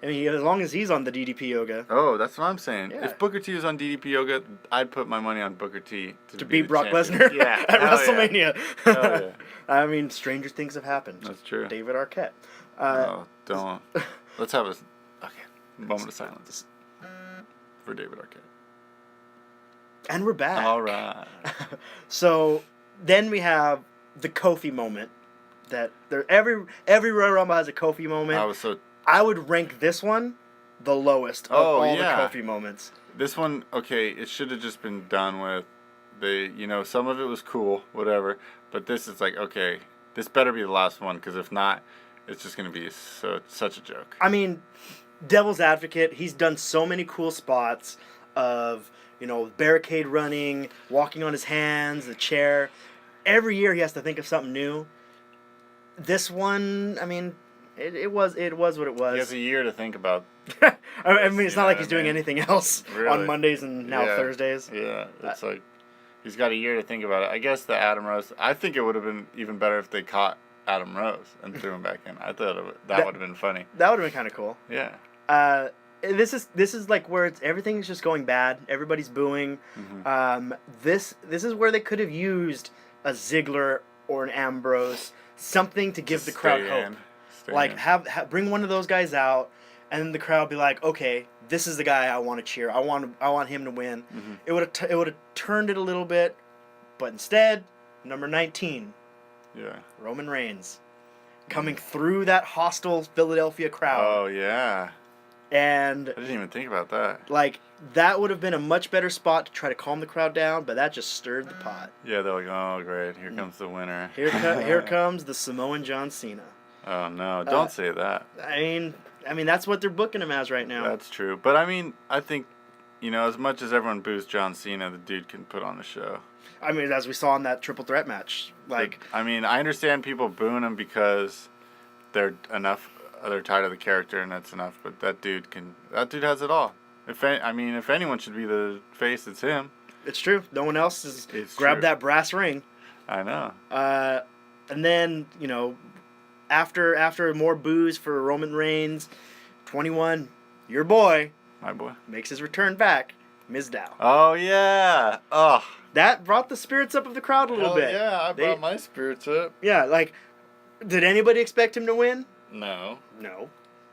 I mean, as long as he's on the DDP Yoga. Oh, that's what I'm saying. Yeah. If Booker T was on DDP Yoga, I'd put my money on Booker T to beat Brock Lesnar at WrestleMania. Hell yeah. I mean, stranger things have happened. That's true. David Arquette. Don't. Let's have a... Okay. Moment of silence for David Arquette. And we're back. All right. So then we have the Kofi moment. That every Royal Rumble has a Kofi moment. I would rank this one the lowest of all the Kofi moments. This one, okay, it should have just been done with some of it was cool, whatever. But this is like, okay, this better be the last one, because if not, it's just going to be such a joke. I mean, devil's advocate, he's done so many cool spots of, barricade running, walking on his hands, the chair. Every year he has to think of something new. This one, I mean, it was what it was. He has a year to think about. I mean, it's not like he's doing anything else on Mondays and now Thursdays. Yeah, it's like he's got a year to think about it. I guess the Adam Rose. I think it would have been even better if they caught Adam Rose and threw him back in. I thought that would have been funny. That would have been kind of cool. Yeah. This is like where everything's just going bad. Everybody's booing. Mm-hmm. This is where they could have used a Ziggler or an Ambrose. Something to give the crowd hope. Like bring one of those guys out, and the crowd be like, okay, this is the guy I want to cheer. I want him to win. Mm-hmm. It would have turned it a little bit, but instead, number 19, Roman Reigns, coming through that hostile Philadelphia crowd. Oh yeah. And I didn't even think about that. Like, that would have been a much better spot to try to calm the crowd down, but that just stirred the pot. Yeah, they're like, oh, great, here comes the winner. Here comes the Samoan John Cena. Oh, no, don't say that. I mean, that's what they're booking him as right now. That's true. But, I mean, I think, as much as everyone boos John Cena, the dude can put on a show. I mean, as we saw in that triple threat match. I understand people booing him because they're tired of the character, and that's enough. But that dude has it all. If anyone should be the face, it's him. It's true. No one else has grabbed that brass ring. I know. And then after more boos for Roman Reigns, 21, your boy, my boy, makes his return back, Mizdow. Oh yeah. Oh. That brought the spirits up of the crowd a little bit. Yeah, I brought my spirits up. Yeah, like, did anybody expect him to win? No.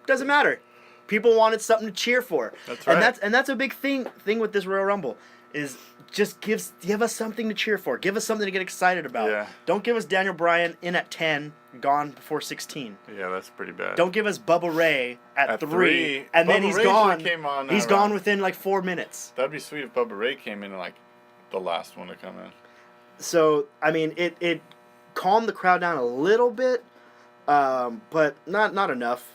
Doesn't matter. People wanted something to cheer for. That's right. And that's a big thing with this Royal Rumble is just give us something to cheer for. Give us something to get excited about. Yeah. Don't give us Daniel Bryan in at 10, gone before 16. Yeah, that's pretty bad. Don't give us Bubba Ray at 3 and then he's gone. He's gone within like 4 minutes. That'd be sweet if Bubba Ray came in like the last one to come in. So, I mean, it calmed the crowd down a little bit. But not enough.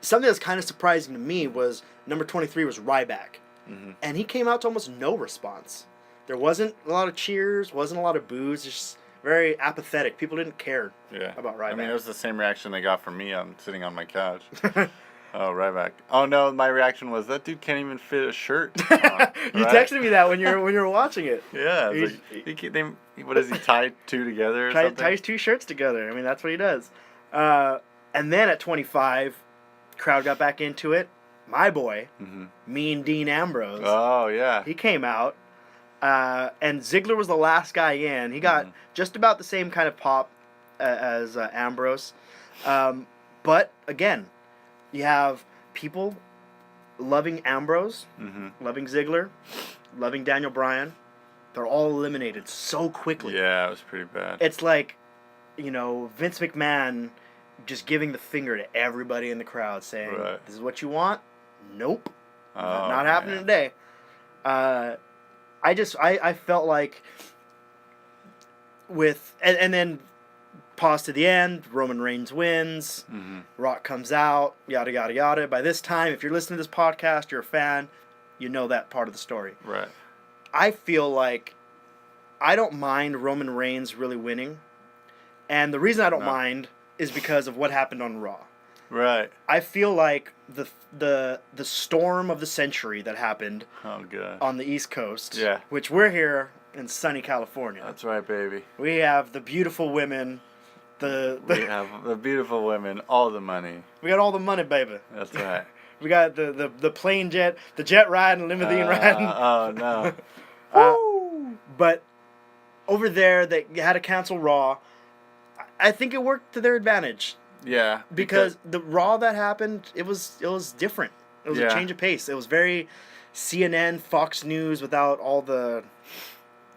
Something that's kind of surprising to me was number 23 was Ryback. Mm-hmm. And he came out to almost no response. There wasn't a lot of cheers, wasn't a lot of boos, just very apathetic. People didn't care about Ryback. I mean, it was the same reaction they got from me sitting on my couch. Oh, Ryback. Oh, no, my reaction was, that dude can't even fit a shirt on. You texted me that when you were watching it. Yeah. What does he tie two together or something? Ties 2 shirts together. I mean, that's what he does. And then at 25, crowd got back into it. My boy, Mean Dean Ambrose. Oh, yeah. He came out. And Ziggler was the last guy in. He got just about the same kind of pop as Ambrose. But, again, you have people loving Ambrose, loving Ziggler, loving Daniel Bryan. They're all eliminated so quickly. Yeah, it was pretty bad. It's like, Vince McMahon just giving the finger to everybody in the crowd saying, this is what you want? Nope. Not happening today. I felt like and then pause to the end, Roman Reigns wins, Rock comes out, yada, yada, yada. By this time, if you're listening to this podcast, you're a fan, you know that part of the story. Right. I feel like I don't mind Roman Reigns really winning. And the reason I don't mind is because of what happened on Raw. Right. I feel like the storm of the century that happened on the East Coast, which we're here in sunny California. That's right, baby. We have the beautiful women. We have the beautiful women, all the money. We got all the money, baby. That's right. We got the plane jet, the jet ride and limousine riding. Oh, no. But over there, they had to cancel Raw. I think it worked to their advantage. Yeah. Because the Raw that happened, it was different. It was a change of pace. It was very CNN, Fox News without all the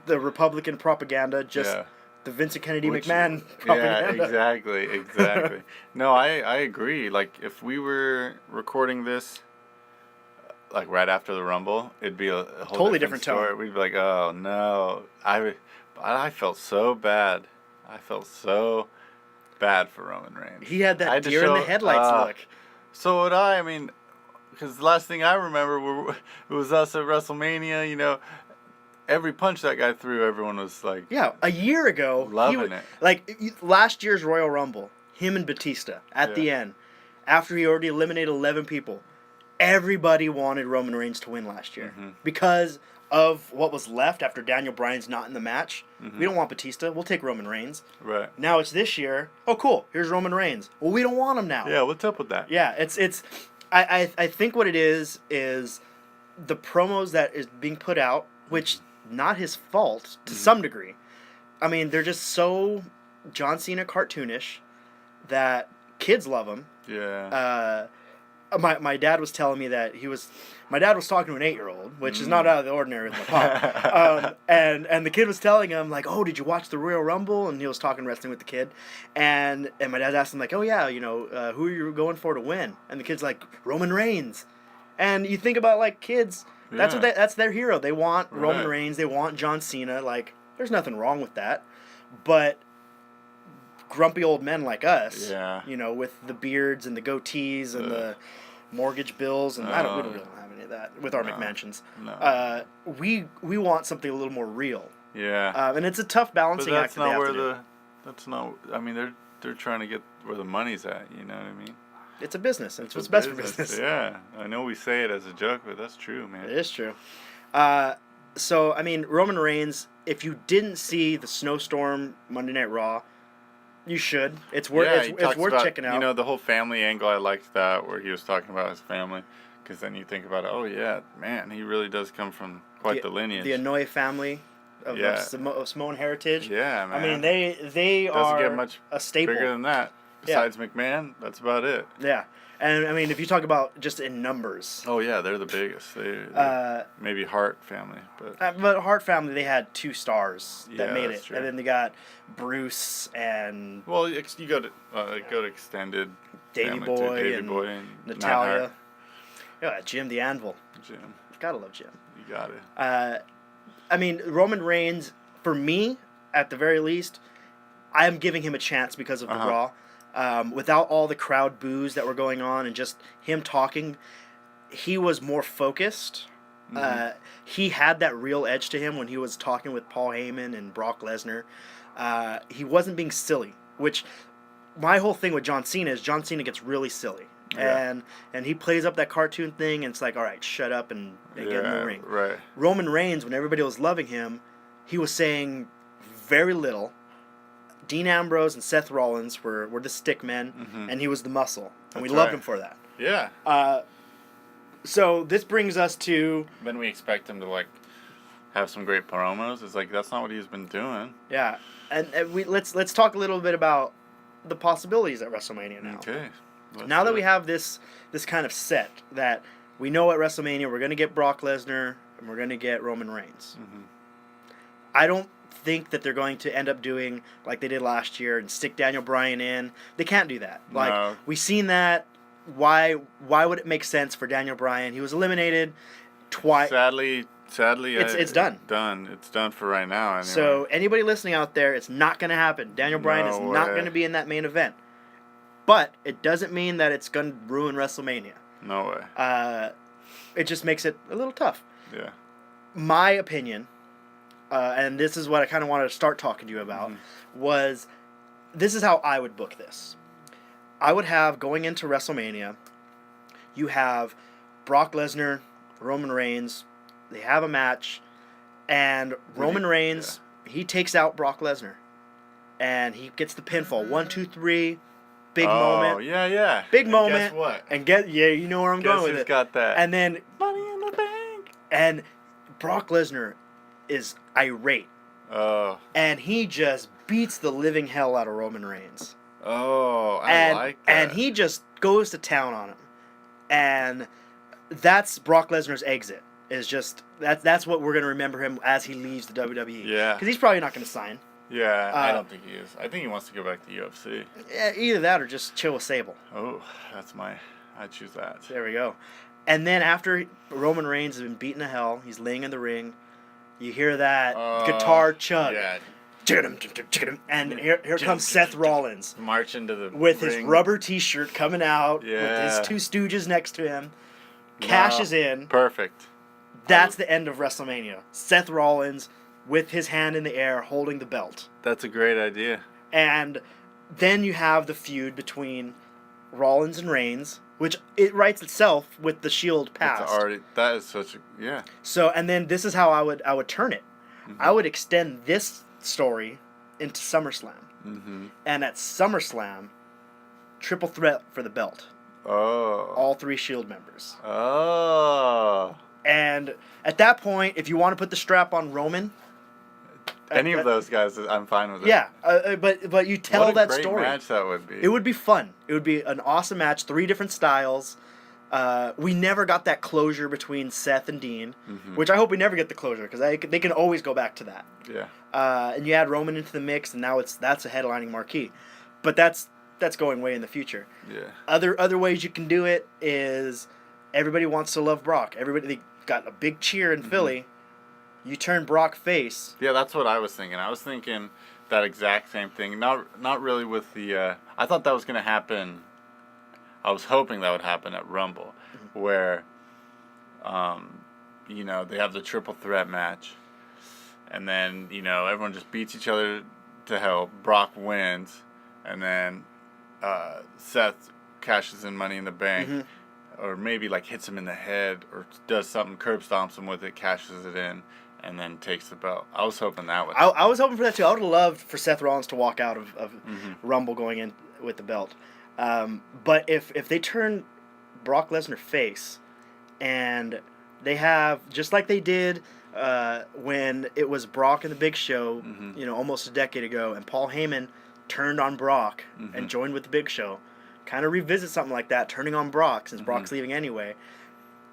Republican propaganda, just the Vincent Kennedy McMahon propaganda. Yeah, exactly. No, I agree. Like, if we were recording this, like, right after the Rumble, it'd be a whole totally different story. tone. We'd be like, oh, no. I felt so bad. I felt so bad for Roman Reigns. He had that deer in the headlights look. So would I. I mean, because the last thing I remember it was us at WrestleMania, you know. Every punch that guy threw, everyone was like... Yeah, a year ago... Loving it. Like, last year's Royal Rumble, him and Batista, at the end, after he already eliminated 11 people, everybody wanted Roman Reigns to win last year. Mm-hmm. Because of what was left after Daniel Bryan's not in the match. Mm-hmm. We don't want Batista. We'll take Roman Reigns. Right. Now it's this year. Oh, cool. Here's Roman Reigns. Well, we don't want him now. Yeah, what's up with that? Yeah, it's... I think what it is the promos that is being put out, which... not his fault to some degree. I mean, they're just so John Cena cartoonish that kids love him. Yeah. My dad was telling me that my dad was talking to an 8-year-old, which is not out of the ordinary with my pop. And the kid was telling him, like, oh, did you watch the Royal Rumble? And he was talking wrestling with the kid. And my dad asked him, like, oh, yeah, you know, who are you going for to win? And the kid's like, Roman Reigns. And you think about, like, kids... yeah. That's their hero. They want Roman Reigns. They want John Cena. Like, there's nothing wrong with that. But grumpy old men like us, you know, with the beards and the goatees and the mortgage bills, and we don't really have any of that with our McMansions. No. We want something a little more real. Yeah. And it's a tough balancing act. That's not. I mean, they're trying to get where the money's at. You know what I mean? It's a business, and it's what's best for business. Yeah, I know we say it as a joke, but that's true, man. It is true. So, I mean, Roman Reigns, if you didn't see the Snowstorm Monday Night Raw, you should. It's worth checking out. You know, the whole family angle, I liked that, where he was talking about his family, because then you think about it, oh, yeah, man, he really does come from quite the lineage. The Anoa'i family of Samoan heritage. Yeah, man. I mean, they are get much a staple. Bigger than that. Besides McMahon, that's about it. Yeah. And, I mean, if you talk about just in numbers. Oh, yeah, they're the biggest. They maybe Hart family. But Hart family, they had 2 stars that made it. True. And then they got Bruce and... well, you go to extended Davey Boy and Natalia. Yeah, Jim the Anvil. Jim. Gotta love Jim. You got it. I mean, Roman Reigns, for me, at the very least, I am giving him a chance because of the Raw. Without all the crowd boos that were going on and just him talking, he was more focused. Mm-hmm. He had that real edge to him when he was talking with Paul Heyman and Brock Lesnar. He wasn't being silly, which my whole thing with John Cena is John Cena gets really silly. Yeah. And he plays up that cartoon thing, and it's like, all right, shut up and get in the ring. Right. Roman Reigns, when everybody was loving him, he was saying very little. Dean Ambrose and Seth Rollins were the stick men, and he was the muscle. And we loved him for that. Yeah. So this brings us to... then we expect him to, like, have some great promos. It's like, that's not what he's been doing. Yeah. And let's talk a little bit about the possibilities at WrestleMania now. Okay. Now that we have this kind of set, that we know at WrestleMania we're going to get Brock Lesnar and we're going to get Roman Reigns. Mm-hmm. I don't think that they're going to end up doing like they did last year and stick Daniel Bryan in. They can't do that. Like, we've seen that. Why would it make sense for Daniel Bryan? He was eliminated twice. Sadly, it's done. It's done for right now. Anyway. So anybody listening out there, it's not going to happen. Daniel Bryan is not going to be in that main event. But it doesn't mean that it's going to ruin WrestleMania. No way. It just makes it a little tough. Yeah. My opinion, and this is what I kind of wanted to start talking to you about, was this is how I would book this. I would have, going into WrestleMania, you have Brock Lesnar, Roman Reigns, they have a match, and Roman Reigns, he takes out Brock Lesnar. And he gets the pinfall. 1, 2, 3... big moment. Oh, yeah. Big moment. Guess what? And you know where I'm going with it. Got that. And then Money in the Bank. And Brock Lesnar is irate. Oh. And he just beats the living hell out of Roman Reigns. Oh, I like that. And he just goes to town on him. And that's Brock Lesnar's exit. Is just that's what we're going to remember him as he leaves the WWE. Yeah. Because he's probably not going to sign. Yeah, I don't think he is. I think he wants to go back to UFC. Yeah, either that or just chill with Sable. Oh, I'd choose that. There we go. And then after Roman Reigns has been beaten to hell, he's laying in the ring. You hear that guitar chug. Yeah. And here comes Seth Rollins. March into the with ring. His rubber T-shirt coming out. Yeah. With his two stooges next to him. Cashes in. Perfect. That's the end of WrestleMania. Seth Rollins with his hand in the air holding the belt. That's a great idea. And then you have the feud between Rollins and Reigns, which it writes itself with the Shield past. That is such a yeah. So and then this is how I would turn it. Mm-hmm. I would extend this story into SummerSlam. Mm-hmm. And at SummerSlam, triple threat for the belt. Oh. All 3 Shield members. Oh. And at that point, if you want to put the strap on Roman, any of those guys, I'm fine with it. Yeah, but you tell that story. What a great match that would be. It would be fun. It would be an awesome match. 3 different styles. We never got that closure between Seth and Dean, which I hope we never get the closure because they can always go back to that. Yeah. And you add Roman into the mix, and now that's a headlining marquee. But that's going way in the future. Yeah. Other ways you can do it is everybody wants to love Brock. They got a big cheer in Philly. You turn Brock face. Yeah, that's what I was thinking. I was thinking that exact same thing. Not really with the. I thought that was going to happen. I was hoping that would happen at Rumble, where, they have the triple threat match, and then everyone just beats each other to hell. Brock wins, and then Seth cashes in Money in the Bank, or maybe like hits him in the head, or does something, curb stomps him with it, cashes it in. And then takes the belt. I was hoping that would happen. I was hoping for that too. I would have loved for Seth Rollins to walk out of Rumble going in with the belt. But if they turn Brock Lesnar face, and they have, just like they did when it was Brock and the Big Show, almost a decade ago, and Paul Heyman turned on Brock and joined with the Big Show, kind of revisit something like that, turning on Brock since Brock's leaving anyway,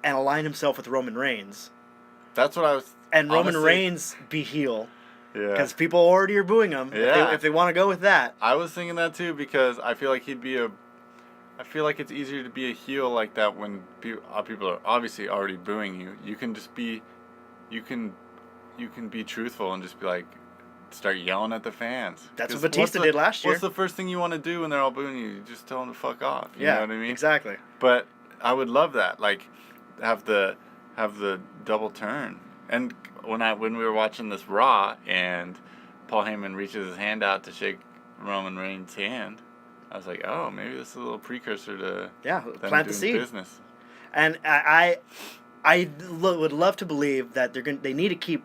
and align himself with Roman Reigns. That's what I was. And Roman Reigns be heel. Yeah. Because people already are booing him. Yeah. If they want to go with that. I was thinking that too because I feel like I feel like it's easier to be a heel like that when people are obviously already booing you. You can just be, you can be truthful and just be like, start yelling at the fans. That's what Batista did last year. What's the first thing you want to do when they're all booing you? You just tell them to fuck off. You know what I mean? Exactly. But I would love that. Like, have the double turn. And when we were watching this Raw and Paul Heyman reaches his hand out to shake Roman Reigns' hand, I was like, oh, maybe this is a little precursor to them plant the doing seed. Business. And I would love to believe that they need to keep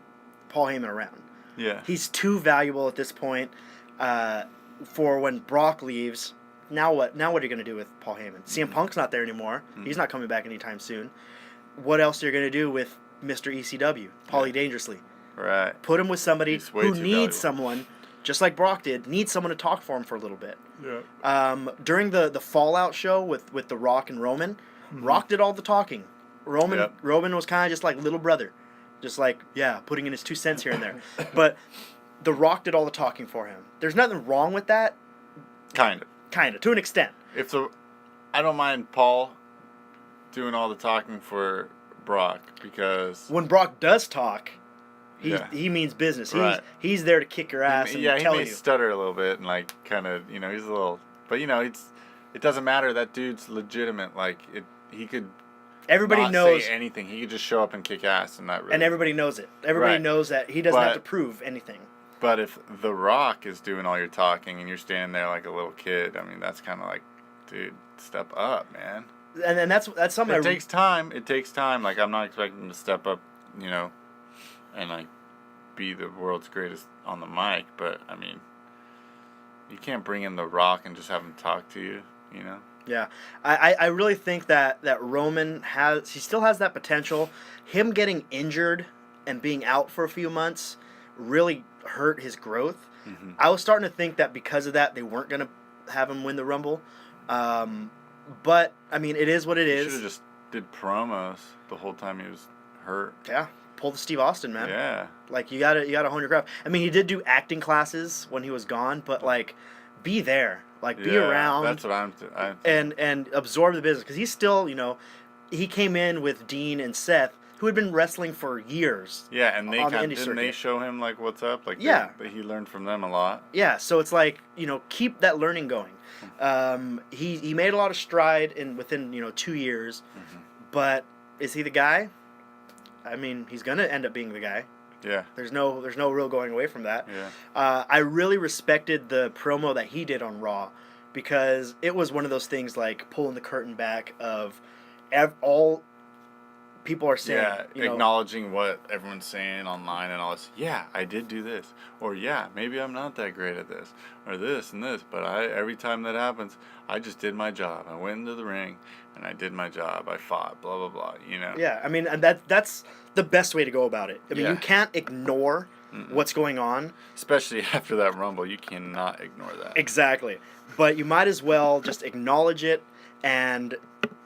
Paul Heyman around. Yeah. He's too valuable at this point for when Brock leaves. Now what? Now what are you going to do with Paul Heyman? CM Punk's not there anymore. He's not coming back anytime soon. What else are you going to do with Mr. ECW, Paulie Dangerously? Right. Put him with somebody who needs someone, just like Brock did, needs someone to talk for him for a little bit. Yeah. During the Fallout show with The Rock and Roman, Rock did all the talking. Roman was kind of just like little brother. Just like, putting in his 2 cents here and there. But The Rock did all the talking for him. There's nothing wrong with that. Kind of. To an extent. I don't mind Paul doing all the talking for Brock because when Brock does talk, he means business. He's there to kick your ass and tell you. He may stutter a little bit and like kind of, he's a little, but it doesn't matter. That dude's legitimate. Like he could. Everybody knows say anything. He could just show up and kick ass and not really. And everybody knows it. Everybody knows that he doesn't have to prove anything. But if The Rock is doing all your talking and you're standing there like a little kid, I mean, that's kind of like, dude, step up, man. And that's something. It takes time. It takes time. Like, I'm not expecting him to step up, and like be the world's greatest on the mic. But I mean, you can't bring in The Rock and just have him talk to you. Yeah, I really think that Roman still has that potential. Him getting injured and being out for a few months really hurt his growth. I was starting to think that because of that they weren't going to have him win the Rumble. But I mean, it is what it is. Should have just did promos the whole time he was hurt. Yeah, pull the Steve Austin, man. Yeah. Like you gotta hone your craft. I mean, he did do acting classes when he was gone, but like, be there, like be around. That's what I'm. And absorb the business because he's still, he came in with Dean and Seth, who had been wrestling for years. Yeah, and didn't they show him like what's up? Like he learned from them a lot. Yeah, so it's like keep that learning going. He made a lot of stride within 2 years, but is he the guy? I mean, he's gonna end up being the guy. Yeah. There's no real going away from that. Yeah. I really respected the promo that he did on Raw, because it was one of those things like pulling the curtain back of all people are saying. Yeah, acknowledging what everyone's saying online and all this. Yeah, I did do this. Or yeah, maybe I'm not that great at this. Or this and this. But every time that happens, I just did my job. I went into the ring and I did my job. I fought, blah, blah, blah, Yeah, I mean, and that's the best way to go about it. I mean, you can't ignore what's going on. Especially after that Rumble, you cannot ignore that. Exactly. But you might as well just acknowledge it and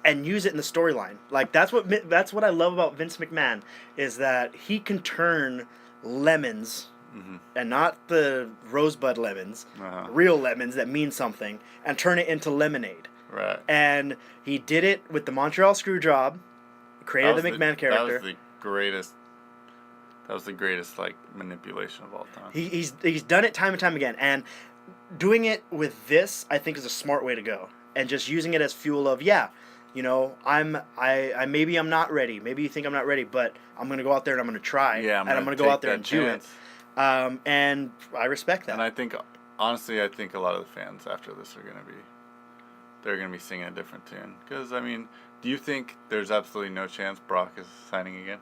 use it in the storyline. Like that's what I love about Vince McMahon, is that he can turn lemons, and not the rosebud lemons, real lemons that mean something, and turn it into lemonade. Right. And he did it with the Montreal Screwjob, created the McMahon character. That was the greatest like manipulation of all time. He's done it time and time again, and doing it with this, I think, is a smart way to go. And just using it as fuel of I maybe I'm not ready. Maybe you think I'm not ready, but I'm gonna go out there and I'm gonna try. Yeah, I'm gonna go out there and do it. And I respect that. And I think, honestly, a lot of the fans after this are gonna be singing a different tune. Because I mean, do you think there's absolutely no chance Brock is signing again?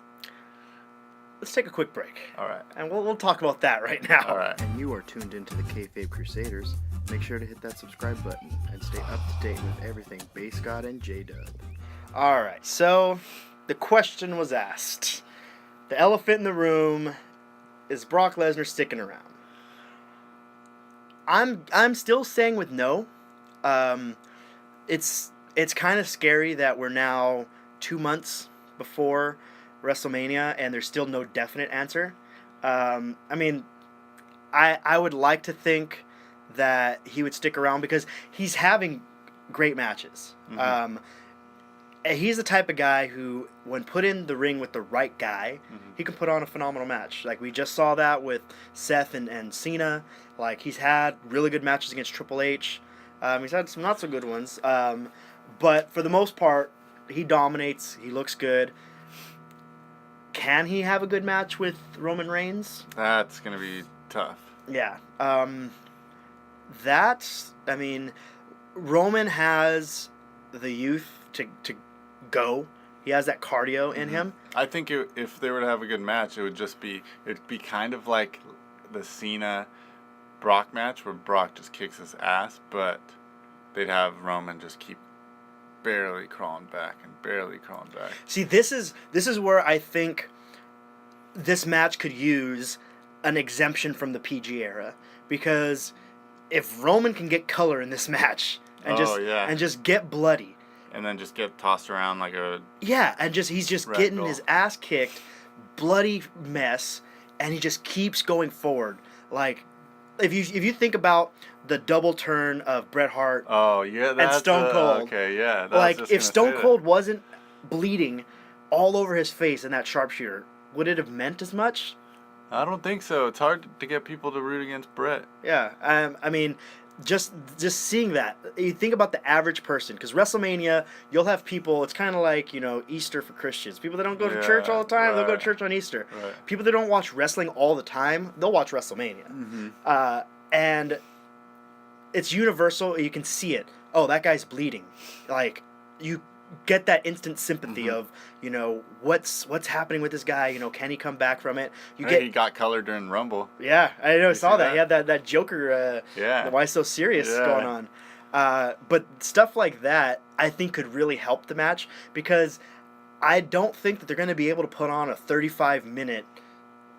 Let's take a quick break. All right. And we'll talk about that right now. All right. And you are tuned into the Kayfabe Crusaders. Make sure to hit that subscribe button and stay up to date with everything Base God and J-Dub. All right. So the question was asked. The elephant in the room, is Brock Lesnar sticking around? I'm still saying with no. It's kind of scary that we're now 2 months before WrestleMania and there's still no definite answer. I mean, I would like to think that he would stick around because he's having great matches. He's the type of guy who, when put in the ring with the right guy, he can put on a phenomenal match. Like we just saw that with Seth and Cena. Like he's had really good matches against Triple H. He's had some not so good ones. But for the most part, he dominates. He looks good. Can he have a good match with Roman Reigns? That's going to be tough. Yeah. I mean, Roman has the youth to go. He has that cardio in him. I think if they were to have a good match, it'd be kind of like the Cena Brock match where Brock just kicks his ass, but they'd have Roman just keep barely crawling back. See, this is where I think this match could use an exemption from the PG era, because if Roman can get color in this match and just get bloody and then just get tossed around like a and he's just getting his ass kicked, bloody mess, and he just keeps going forward. Like if you think about the double turn of Bret Hart and Stone Cold. Okay, yeah. Like if Stone Cold wasn't bleeding all over his face in that sharpshooter, would it have meant as much? I don't think so. It's hard to get people to root against Bret. Yeah, I mean, just seeing that. You think about the average person, because WrestleMania, you'll have people. It's kind of like Easter for Christians. People that don't go to church all the time, they'll go to church on Easter. Right. People that don't watch wrestling all the time, they'll watch WrestleMania. And it's universal. You can see it. Oh, that guy's bleeding. Like you get that instant sympathy of what's happening with this guy. Can he come back from it? He got color during Rumble. Yeah, I know. I saw that. He had that Joker. Why so serious going on. But stuff like that, I think, could really help the match, because I don't think that they're going to be able to put on a 35-minute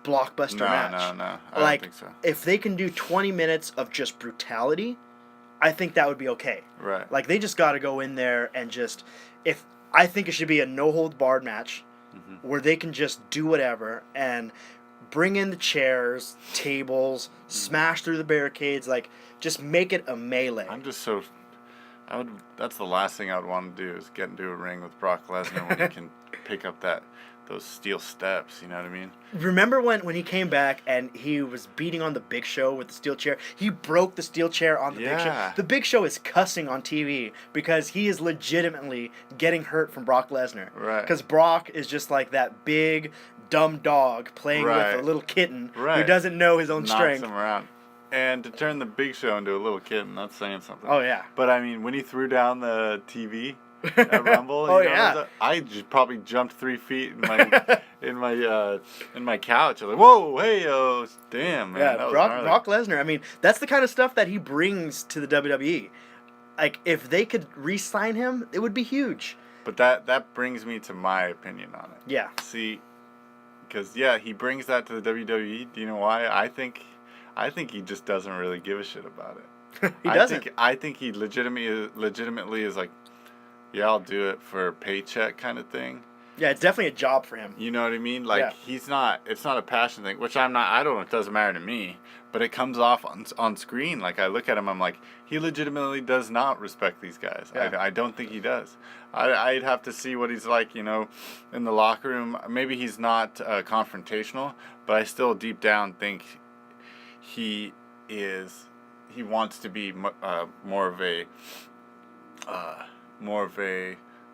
blockbuster match. No. I don't think so. If they can do 20 minutes of just brutality, I think that would be okay. Right. Like, they just got to go in there and just, I think it should be a no-holds-barred match where they can just do whatever and bring in the chairs, tables, smash through the barricades, like, just make it a melee. That's the last thing I would want to do is get into a ring with Brock Lesnar when he can pick up those steel steps, you know what I mean? Remember when he came back and he was beating on the Big Show with the steel chair? He broke the steel chair on the Big Show. The Big Show is cussing on TV because he is legitimately getting hurt from Brock Lesnar. Right. Because Brock is just like that big, dumb dog playing with a little kitten who doesn't know his own strength. Knocks him around. And to turn the Big Show into a little kitten, that's saying something. Oh, yeah. But, I mean, when he threw down the TV at Rumble, I just probably jumped 3 feet in my couch. I was like, whoa, hey, oh, damn, man. Yeah, Brock Lesnar, I mean, that's the kind of stuff that he brings to the WWE. Like, if they could re-sign him, it would be huge. But that brings me to my opinion on it. Yeah. See, because, he brings that to the WWE. Do you know why? I think he just doesn't really give a shit about it. He doesn't. I think he legitimately is like, yeah, I'll do it for a paycheck kind of thing. Yeah, it's definitely a job for him. You know what I mean? Like, it's not a passion thing, which I'm not, I don't know, it doesn't matter to me, but it comes off on screen. Like, I look at him, I'm like, he legitimately does not respect these guys. Yeah. I don't think he does. I'd have to see what he's like, in the locker room. Maybe he's not confrontational, but I still deep down think he wants to be more of a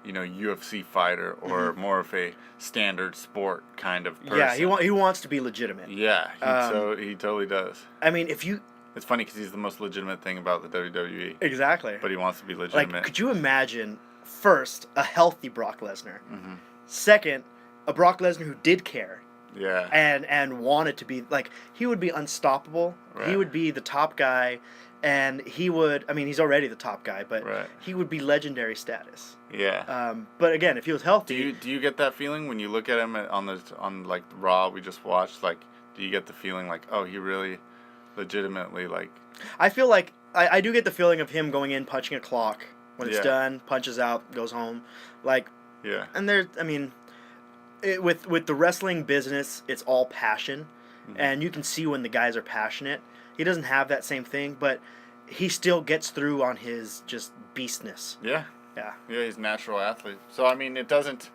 UFC fighter or more of a standard sport kind of person. Yeah, he wants to be legitimate. Yeah, he totally does. I mean, it's funny because he's the most legitimate thing about the WWE. Exactly. But he wants to be legitimate. Like, could you imagine, first, a healthy Brock Lesnar? Mm-hmm. Second, a Brock Lesnar who did care. Yeah. And wanted to be, like, he would be unstoppable. Right. He would be the top guy. And he would, I mean, he's already the top guy, but he would be legendary status. Yeah. But again, if he was healthy. Do you get that feeling when you look at him on like the Raw we just watched? Like, do you get the feeling like, oh, he really, legitimately like? I feel like I do get the feeling of him going in, punching a clock when it's done, punches out, goes home, like. Yeah. And with the wrestling business, it's all passion, and you can see when the guys are passionate. He doesn't have that same thing, but he still gets through on his just beastness. Yeah. Yeah. Yeah, he's a natural athlete. So, I mean, it doesn't...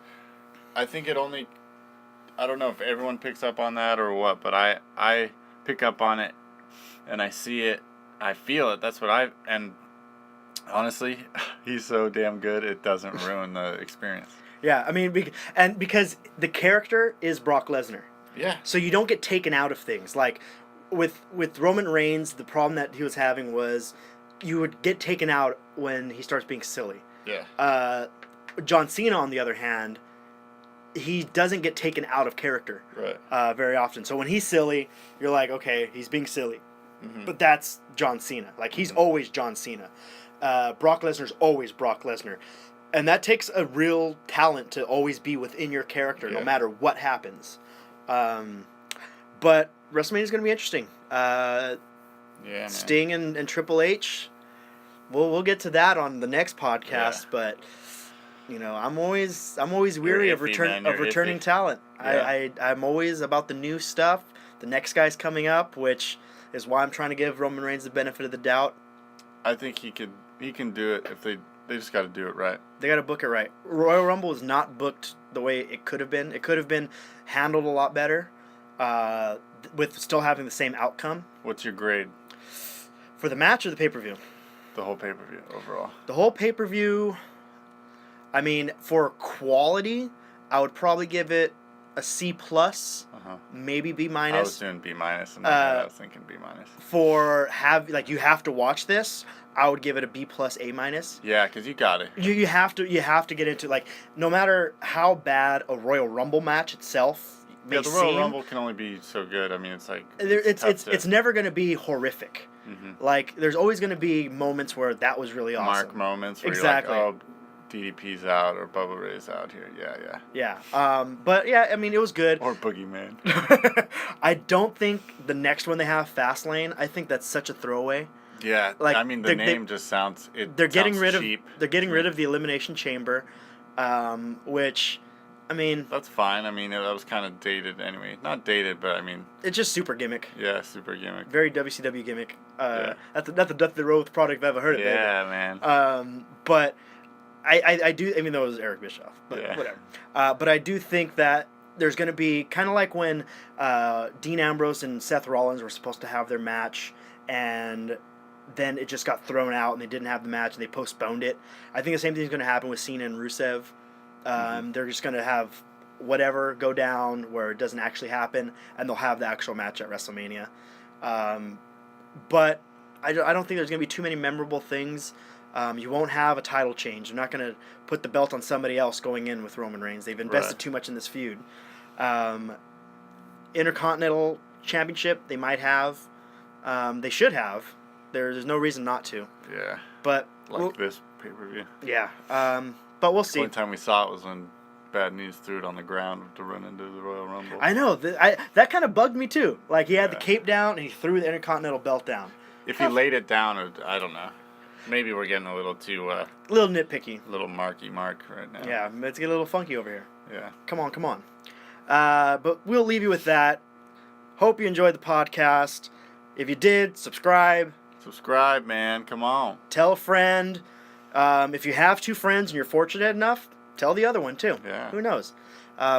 I think it only... I don't know if everyone picks up on that or what, but I pick up on it, and I see it, I feel it. That's what and honestly, he's so damn good, it doesn't ruin the experience. Yeah, I mean, because the character is Brock Lesnar. Yeah. So you don't get taken out of things. Like... With Roman Reigns, the problem that he was having was you would get taken out when he starts being silly. Yeah. John Cena, on the other hand, he doesn't get taken out of character very often. So when he's silly, you're like, okay, he's being silly. Mm-hmm. But that's John Cena. Like, he's always John Cena. Brock Lesnar's always Brock Lesnar. And that takes a real talent to always be within your character, no matter what happens. But... WrestleMania is going to be interesting. Sting and Triple H. We'll get to that on the next podcast. Yeah. But I'm always weary of returning talent. Yeah. I'm always about the new stuff. The next guy's coming up, which is why I'm trying to give Roman Reigns the benefit of the doubt. I think he can do it if they just got to do it right. They got to book it right. Royal Rumble is not booked the way it could have been. It could have been handled a lot better. With still having the same outcome. What's your grade? For the match or the pay-per-view? The whole pay-per-view overall. The whole pay-per-view, I mean, for quality, I would probably give it a C+, maybe B-. I was doing B-, and I was thinking B-. You have to watch this, I would give it a B+, A-. Yeah, because you got it. You have to get into, like, no matter how bad a Royal Rumble match itself the Royal Rumble can only be so good. I mean, it's like... It's never going to be horrific. Mm-hmm. Like, there's always going to be moments where that was really awesome. Mark moments where you're like, oh, DDP's out or Bubba Ray's out here. Yeah. Yeah. But, yeah, I mean, it was good. Or Boogeyman. I don't think the next one they have, Fastlane, I think that's such a throwaway. Yeah, Like, I mean the name just sounds they're getting rid cheap. They're getting rid of the Elimination Chamber, which, I mean, that's fine. I mean, that was kind of dated anyway. Not dated, but I mean, it's just super gimmick. Yeah, super gimmick. Very WCW gimmick. That's the rowth product I've ever heard of. Yeah, man. But I do, even though it was Eric Bischoff, but whatever. But I do think that there's going to be kind of like when Dean Ambrose and Seth Rollins were supposed to have their match, and then it just got thrown out, and they didn't have the match, and they postponed it. I think the same thing is going to happen with Cena and Rusev. They're just going to have whatever go down where it doesn't actually happen, and they'll have the actual match at WrestleMania. But I don't think there's going to be too many memorable things. You won't have a title change. They're not going to put the belt on somebody else going in with Roman Reigns. They've invested too much in this feud. Intercontinental Championship, they might have. They should have. There's no reason not to. Yeah. But this pay-per-view. Yeah. But we'll see. The only time we saw it was when Bad News threw it on the ground to run into the Royal Rumble. I know. That kind of bugged me too. Like, he had the cape down and he threw the Intercontinental belt down. If he laid it down, I don't know. Maybe we're getting a little too... a little nitpicky. A little marky mark right now. Yeah, it's getting a little funky over here. Yeah. Come on. But we'll leave you with that. Hope you enjoyed the podcast. If you did, subscribe. Subscribe, man. Come on. Tell a friend. If you have 2 friends and you're fortunate enough, tell the other one too. Yeah. Who knows?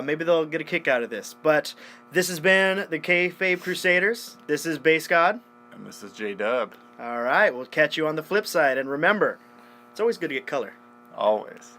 Maybe they'll get a kick out of this. But this has been the Kayfabe Crusaders. This is Base God. And this is J-Dub. All right. We'll catch you on the flip side. And remember, it's always good to get color. Always.